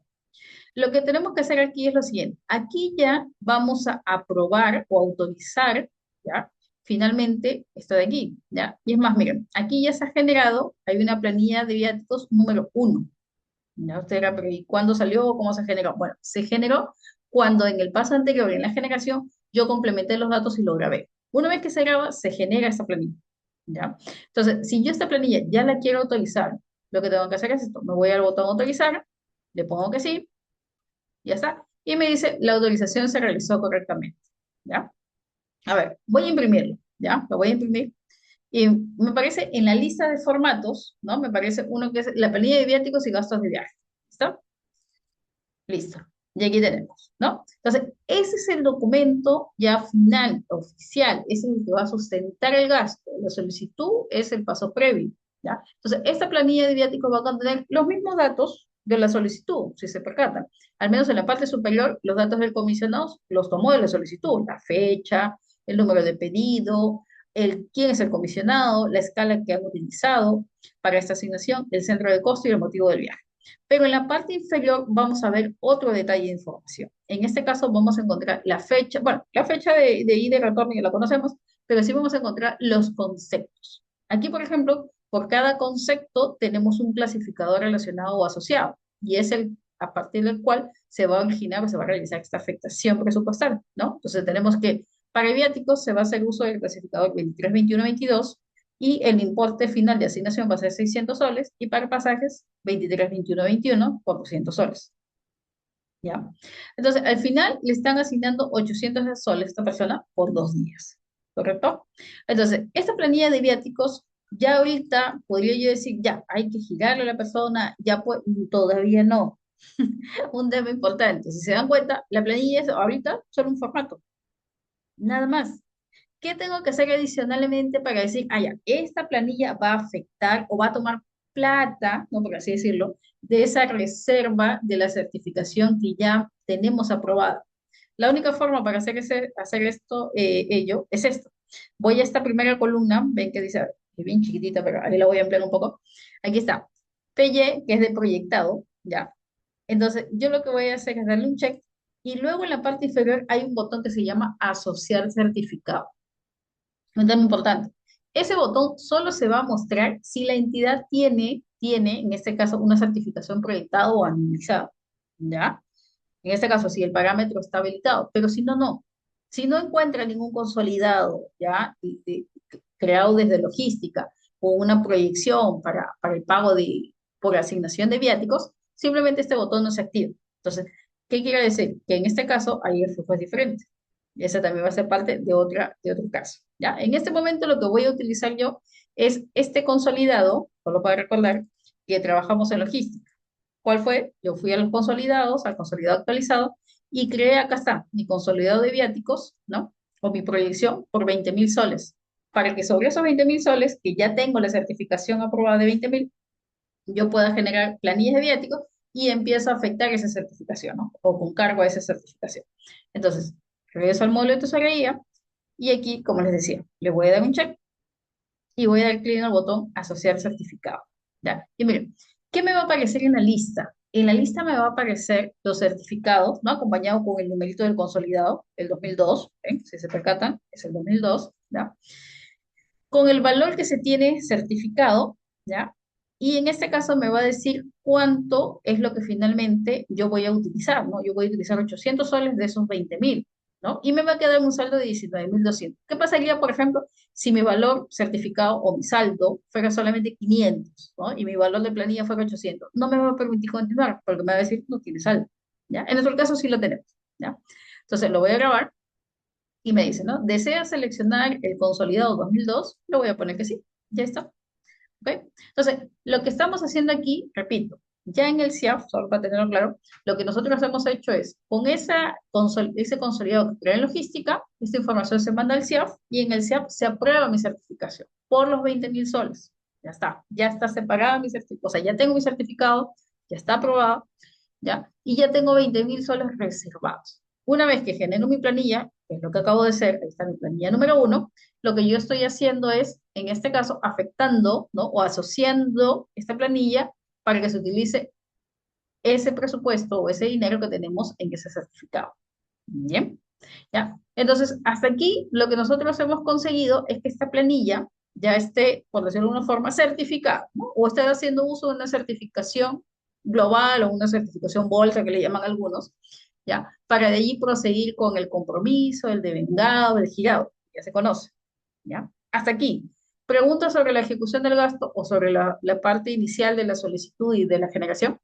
lo que tenemos que hacer aquí es lo siguiente. Aquí ya vamos a aprobar o autorizar, ¿ya? Finalmente, esto de aquí, ¿ya? Y es más, miren, aquí ya se ha generado, hay una planilla de viáticos número 1. ¿Ya? Usted dirá, pero ¿y cuándo salió? ¿Cómo se generó? Bueno, se generó cuando en el paso anterior, en la generación, yo complementé los datos y lo grabé. Una vez que se graba, se genera esta planilla. ¿Ya? Entonces, si yo esta planilla ya la quiero autorizar, lo que tengo que hacer es esto. Me voy al botón autorizar, le pongo que sí, ya está. Y me dice, la autorización se realizó correctamente. ¿Ya? A ver, voy a imprimirlo. ¿Ya? Lo voy a imprimir. Y me parece en la lista de formatos, ¿no? Me parece uno que es la planilla de viáticos y gastos de viaje. ¿Listo? Listo. Y aquí tenemos, ¿no? Entonces, ese es el documento ya final, oficial, ese es el que va a sustentar el gasto. La solicitud es el paso previo, ¿ya? Entonces, esta planilla de viáticos va a contener los mismos datos de la solicitud, si se percatan. Al menos en la parte superior, los datos del comisionado los tomó de la solicitud, la fecha, el número de pedido, quién es el comisionado, la escala que han utilizado para esta asignación, el centro de costo y el motivo del viaje. Pero en la parte inferior vamos a ver otro detalle de información. En este caso vamos a encontrar la fecha, bueno, la fecha de ida y retorno ya la conocemos, pero sí vamos a encontrar los conceptos. Aquí, por ejemplo, por cada concepto tenemos un clasificador relacionado o asociado, y es el a partir del cual se va a originar o se va a realizar esta afectación presupuestal, ¿no? Entonces tenemos que para viáticos se va a hacer uso del clasificador 23, 21, 22, y el importe final de asignación va a ser 600 soles y para pasajes 23, 21, 21 por 200 soles. ¿Ya? Entonces, al final le están asignando 800 soles a esta persona por 2 días. ¿Correcto? Entonces, esta planilla de viáticos, ya ahorita podría yo decir, ya, hay que girarle a la persona, ya pues, todavía no. Un tema importante. Si se dan cuenta, la planilla es ahorita solo un formato, nada más. ¿Qué tengo que hacer adicionalmente para decir, ah, ya, esta planilla va a afectar o va a tomar plata, no por así decirlo, de esa reserva de la certificación que ya tenemos aprobada? La única forma para hacer esto, ello, es esto. Voy a esta primera columna, ven que dice, es bien chiquitita, pero ahí la voy a ampliar un poco. Aquí está, PY, que es de proyectado, ya. Entonces, yo lo que voy a hacer es darle un check y luego en la parte inferior hay un botón que se llama asociar certificado. Un tema importante. Ese botón solo se va a mostrar si la entidad tiene, en este caso, una certificación proyectada o analizada. ¿Ya? En este caso, si el parámetro está habilitado, pero si no, no. Si no encuentra ningún consolidado, ¿ya? Creado desde logística o una proyección para el pago por asignación de viáticos, simplemente este botón no se activa. Entonces, ¿qué quiere decir? Que en este caso, ahí el flujo es diferente. Y esa también va a ser parte de otro caso. ¿Ya? En este momento lo que voy a utilizar yo es este consolidado, solo para recordar que trabajamos en logística. ¿Cuál fue? Yo fui a los consolidados, al consolidado actualizado, y creé, acá está, mi consolidado de viáticos, ¿no? O mi proyección por 20.000 soles. Para que sobre esos 20.000 soles, que ya tengo la certificación aprobada de 20.000, yo pueda generar planillas de viáticos y empiezo a afectar esa certificación, ¿no? O con cargo a esa certificación. Entonces, regreso al módulo de tesorería y aquí, como les decía, le voy a dar un check y voy a dar clic en el botón asociar certificado. ¿Ya? Y miren, ¿qué me va a aparecer en la lista? En la lista me va a aparecer los certificados, ¿no? Acompañado con el numerito del consolidado, el 2002, ¿ven? Si se percatan, es el 2002, ¿ya? Con el valor que se tiene certificado, ¿ya? Y en este caso me va a decir cuánto es lo que finalmente yo voy a utilizar, ¿no? Yo voy a utilizar 800 soles de esos 20.000, ¿no? Y me va a quedar un saldo de 19.200. ¿Qué pasaría, por ejemplo, si mi valor certificado o mi saldo fuera solamente 500, ¿no? Y mi valor de planilla fuera 800? No me va a permitir continuar porque me va a decir no tiene saldo, ¿ya? En nuestro caso sí lo tenemos, ¿ya? Entonces lo voy a grabar y me dice, ¿no? ¿Desea seleccionar el consolidado 2002? Lo voy a poner que sí, ya está. ¿Ok? Entonces, lo que estamos haciendo aquí, repito, ya en el CIAF, solo para tenerlo claro, lo que nosotros hemos hecho es, con ese consolidado que creé en logística, esta información se manda al CIAF y en el CIAF se aprueba mi certificación por los 20.000 soles. Ya está separada mi certificado, o sea, ya tengo mi certificado, ya está aprobado, ¿ya? Y ya tengo 20.000 soles reservados. Una vez que genero mi planilla, que es lo que acabo de hacer, ahí está mi planilla número 1, lo que yo estoy haciendo es, en este caso, afectando, ¿no? O asociando esta planilla para que se utilice ese presupuesto o ese dinero que tenemos en ese certificado. Bien, ¿ya? Entonces, hasta aquí lo que nosotros hemos conseguido es que esta planilla ya esté, por decirlo de una forma, certificada, ¿no? O esté haciendo uso de una certificación global o una certificación bolsa que le llaman algunos, ¿ya? Para de allí proseguir con el compromiso, el devengado, el girado, ya se conoce, ¿ya? Hasta aquí. ¿Preguntas sobre la ejecución del gasto o sobre la parte inicial de la solicitud y de la generación?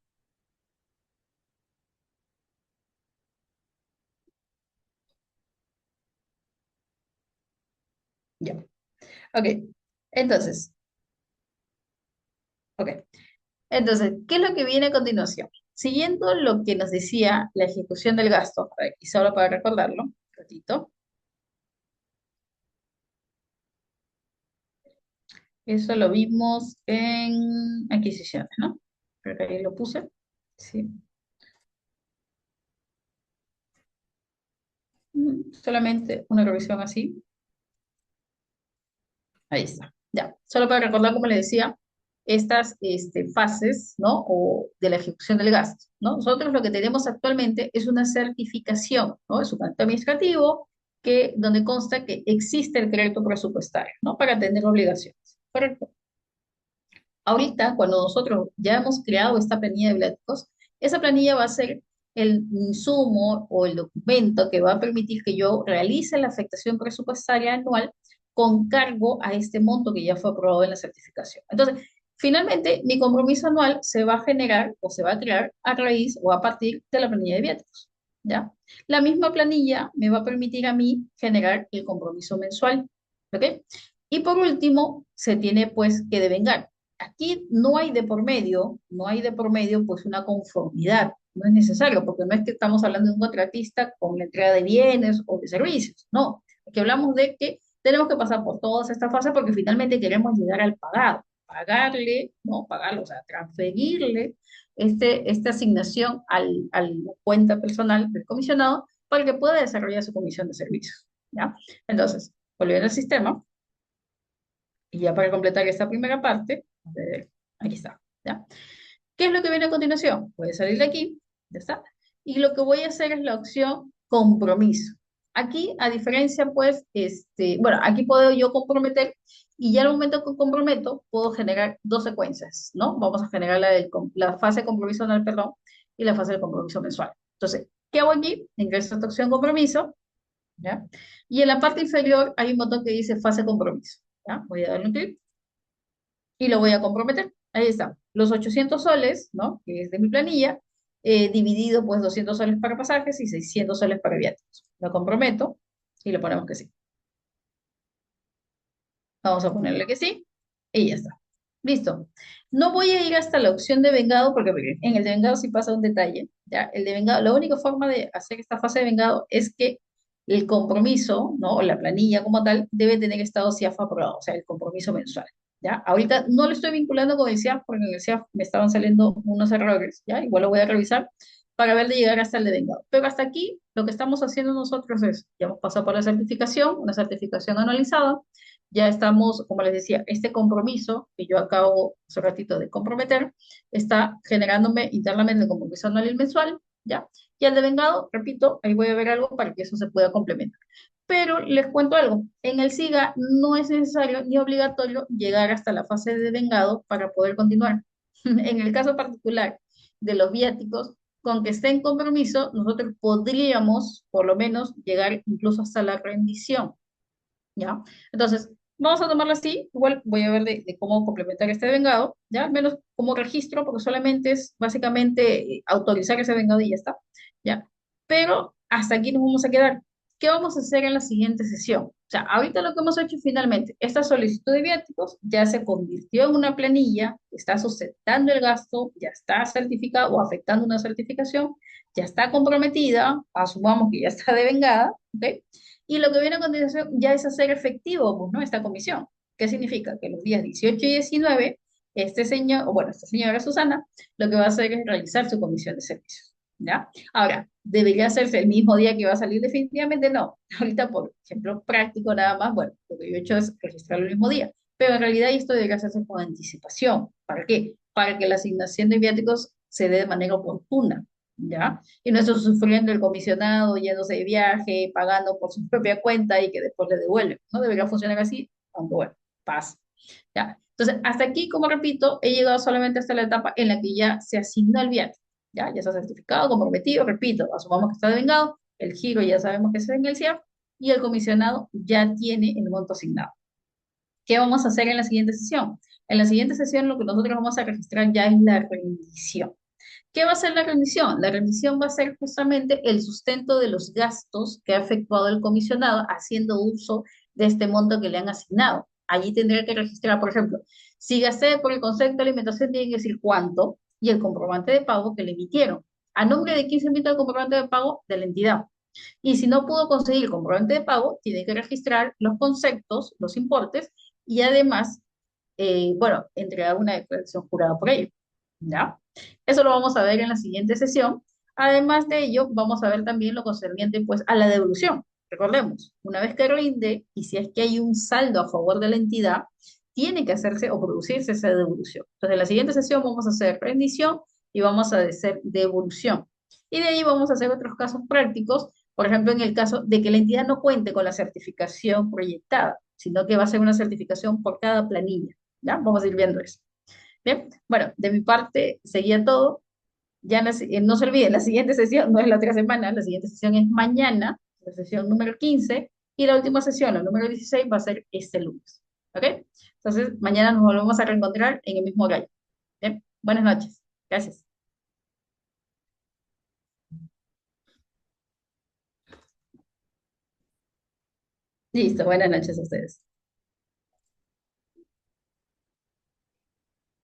Ya. Ok. Entonces, ok. Entonces, ¿qué es lo que viene a continuación? Siguiendo lo que nos decía la ejecución del gasto, a ver, y solo para recordarlo, un ratito, eso lo vimos en adquisiciones, ¿no? Creo que ahí lo puse. Sí. Solamente una revisión así. Ahí está. Ya. Solo para recordar, como le decía, estas fases, ¿no? O de la ejecución del gasto, ¿no? Nosotros lo que tenemos actualmente es una certificación, ¿no? Es un acto administrativo donde consta que existe el crédito presupuestario, ¿no? Para tener obligaciones. Correcto. Ahorita, cuando nosotros ya hemos creado esta planilla de viáticos, esa planilla va a ser el insumo o el documento que va a permitir que yo realice la afectación presupuestaria anual con cargo a este monto que ya fue aprobado en la certificación. Entonces, finalmente, mi compromiso anual se va a generar o se va a crear a raíz o a partir de la planilla de viáticos, ¿ya? La misma planilla me va a permitir a mí generar el compromiso mensual, ¿ok? Y por último, se tiene pues que devengar. Aquí no hay de por medio, no hay de por medio pues una conformidad, no es necesario, porque no es que estamos hablando de un contratista con la entrega de bienes o de servicios, no, aquí hablamos de que tenemos que pasar por todas estas fases porque finalmente queremos llegar al pagado, pagarle, no pagarlo, o sea, transferirle esta asignación a la cuenta personal del comisionado para que pueda desarrollar su comisión de servicios, ¿ya? Entonces, volviendo al sistema, y ya para completar esta primera parte, a ver, aquí está, ¿ya? ¿Qué es lo que viene a continuación? Voy a salir de aquí, ya está. Y lo que voy a hacer es la opción compromiso. Aquí, a diferencia, pues, bueno, aquí puedo yo comprometer y ya al momento que comprometo, puedo generar dos secuencias, ¿no? Vamos a generar la fase de compromiso anual, perdón, y la fase de compromiso mensual. Entonces, ¿qué hago aquí? Ingreso a esta opción compromiso, ¿ya? Y en la parte inferior hay un botón que dice fase compromiso, ¿ya? Voy a darle un clic y lo voy a comprometer. Ahí está, los 800 soles, ¿no? Que es de mi planilla, dividido pues 200 soles para pasajes y 600 soles para viáticos. Lo comprometo y le ponemos que sí. Vamos a ponerle que sí y ya está. Listo. No voy a ir hasta la opción de vengado porque en el de vengado sí pasa un detalle. ¿Ya? El de vengado, la única forma de hacer esta fase de vengado es que el compromiso, ¿no? O la planilla como tal, debe tener estado CIAF aprobado, o sea, el compromiso mensual. ¿Ya? Ahorita no lo estoy vinculando con el CIAF porque en el CIAF me estaban saliendo unos errores, ¿ya? Igual lo voy a revisar para ver de llegar hasta el de vengado. Pero hasta aquí lo que estamos haciendo nosotros es, ya hemos pasado por la certificación, una certificación anualizada, ya estamos, como les decía, este compromiso que yo acabo hace ratito de comprometer, está generándome internamente el compromiso anual y mensual, ¿ya? Y al devengado, repito, ahí voy a ver algo para que eso se pueda complementar. Pero les cuento algo, en el SIGA no es necesario ni obligatorio llegar hasta la fase de devengado para poder continuar. En el caso particular de los viáticos, con que esté en compromiso, nosotros podríamos, por lo menos, llegar incluso hasta la rendición. ¿Ya? Entonces, vamos a tomarlo así. Igual voy a ver de cómo complementar este vengado, ¿ya? Al menos como registro, porque solamente es básicamente autorizar ese vengado y ya está, ¿ya? Pero hasta aquí nos vamos a quedar. ¿Qué vamos a hacer en la siguiente sesión? O sea, ahorita lo que hemos hecho finalmente, esta solicitud de viáticos ya se convirtió en una planilla, está sustentando el gasto, ya está certificado o afectando una certificación, ya está comprometida, asumamos que ya está devengada, ¿ok? Y lo que viene a continuación ya es hacer efectivo, pues, ¿no? Esta comisión. ¿Qué significa? Que los días 18 y 19, este señor, o bueno, esta señora Susana, lo que va a hacer es realizar su comisión de servicios, ¿ya? Ahora, ¿debería hacerse el mismo día que va a salir? Definitivamente no. Ahorita, por ejemplo, práctico nada más, bueno, lo que yo he hecho es registrarlo el mismo día, pero en realidad esto debería hacerse con anticipación. ¿Para qué? Para que la asignación de viáticos se dé de manera oportuna, ¿ya? Y no estoy sufriendo el comisionado, yéndose de viaje, pagando por su propia cuenta y que después le devuelven. No debería funcionar así, aunque bueno, pasa. ¿Ya? Entonces, hasta aquí, como repito, he llegado solamente hasta la etapa en la que ya se asignó el viático. ¿Ya? Ya está certificado, comprometido, repito, asumamos que está devengado, el giro ya sabemos que es en el CIAF y el comisionado ya tiene el monto asignado. ¿Qué vamos a hacer en la siguiente sesión? En la siguiente sesión lo que nosotros vamos a registrar ya es la rendición. ¿Qué va a ser la rendición? La rendición va a ser justamente el sustento de los gastos que ha efectuado el comisionado haciendo uso de este monto que le han asignado. Allí tendría que registrar, por ejemplo, si gasté por el concepto de alimentación, tiene que decir cuánto y el comprobante de pago que le emitieron. A nombre de quién se emite el comprobante de pago de la entidad. Y si no pudo conseguir el comprobante de pago, tiene que registrar los conceptos, los importes y además, bueno, entregar una declaración jurada por ello. ¿Ya? Eso lo vamos a ver en la siguiente sesión. Además de ello, vamos a ver también lo concerniente pues, a la devolución. Recordemos, una vez que rinde y si es que hay un saldo a favor de la entidad, tiene que hacerse o producirse esa devolución. Entonces, en la siguiente sesión vamos a hacer rendición y vamos a hacer devolución. Y de ahí vamos a hacer otros casos prácticos, por ejemplo, en el caso de que la entidad no cuente con la certificación proyectada, sino que va a ser una certificación por cada planilla. ¿Ya? Vamos a ir viendo eso. Bien, bueno, de mi parte sería todo. Ya no se olviden, la siguiente sesión no es la otra semana, la siguiente sesión es mañana, la sesión número 15 y la última sesión, la número 16 va a ser este lunes. ¿Ok? Entonces, mañana nos volvemos a reencontrar en el mismo horario. Bien, buenas noches. Gracias. Listo, buenas noches a ustedes.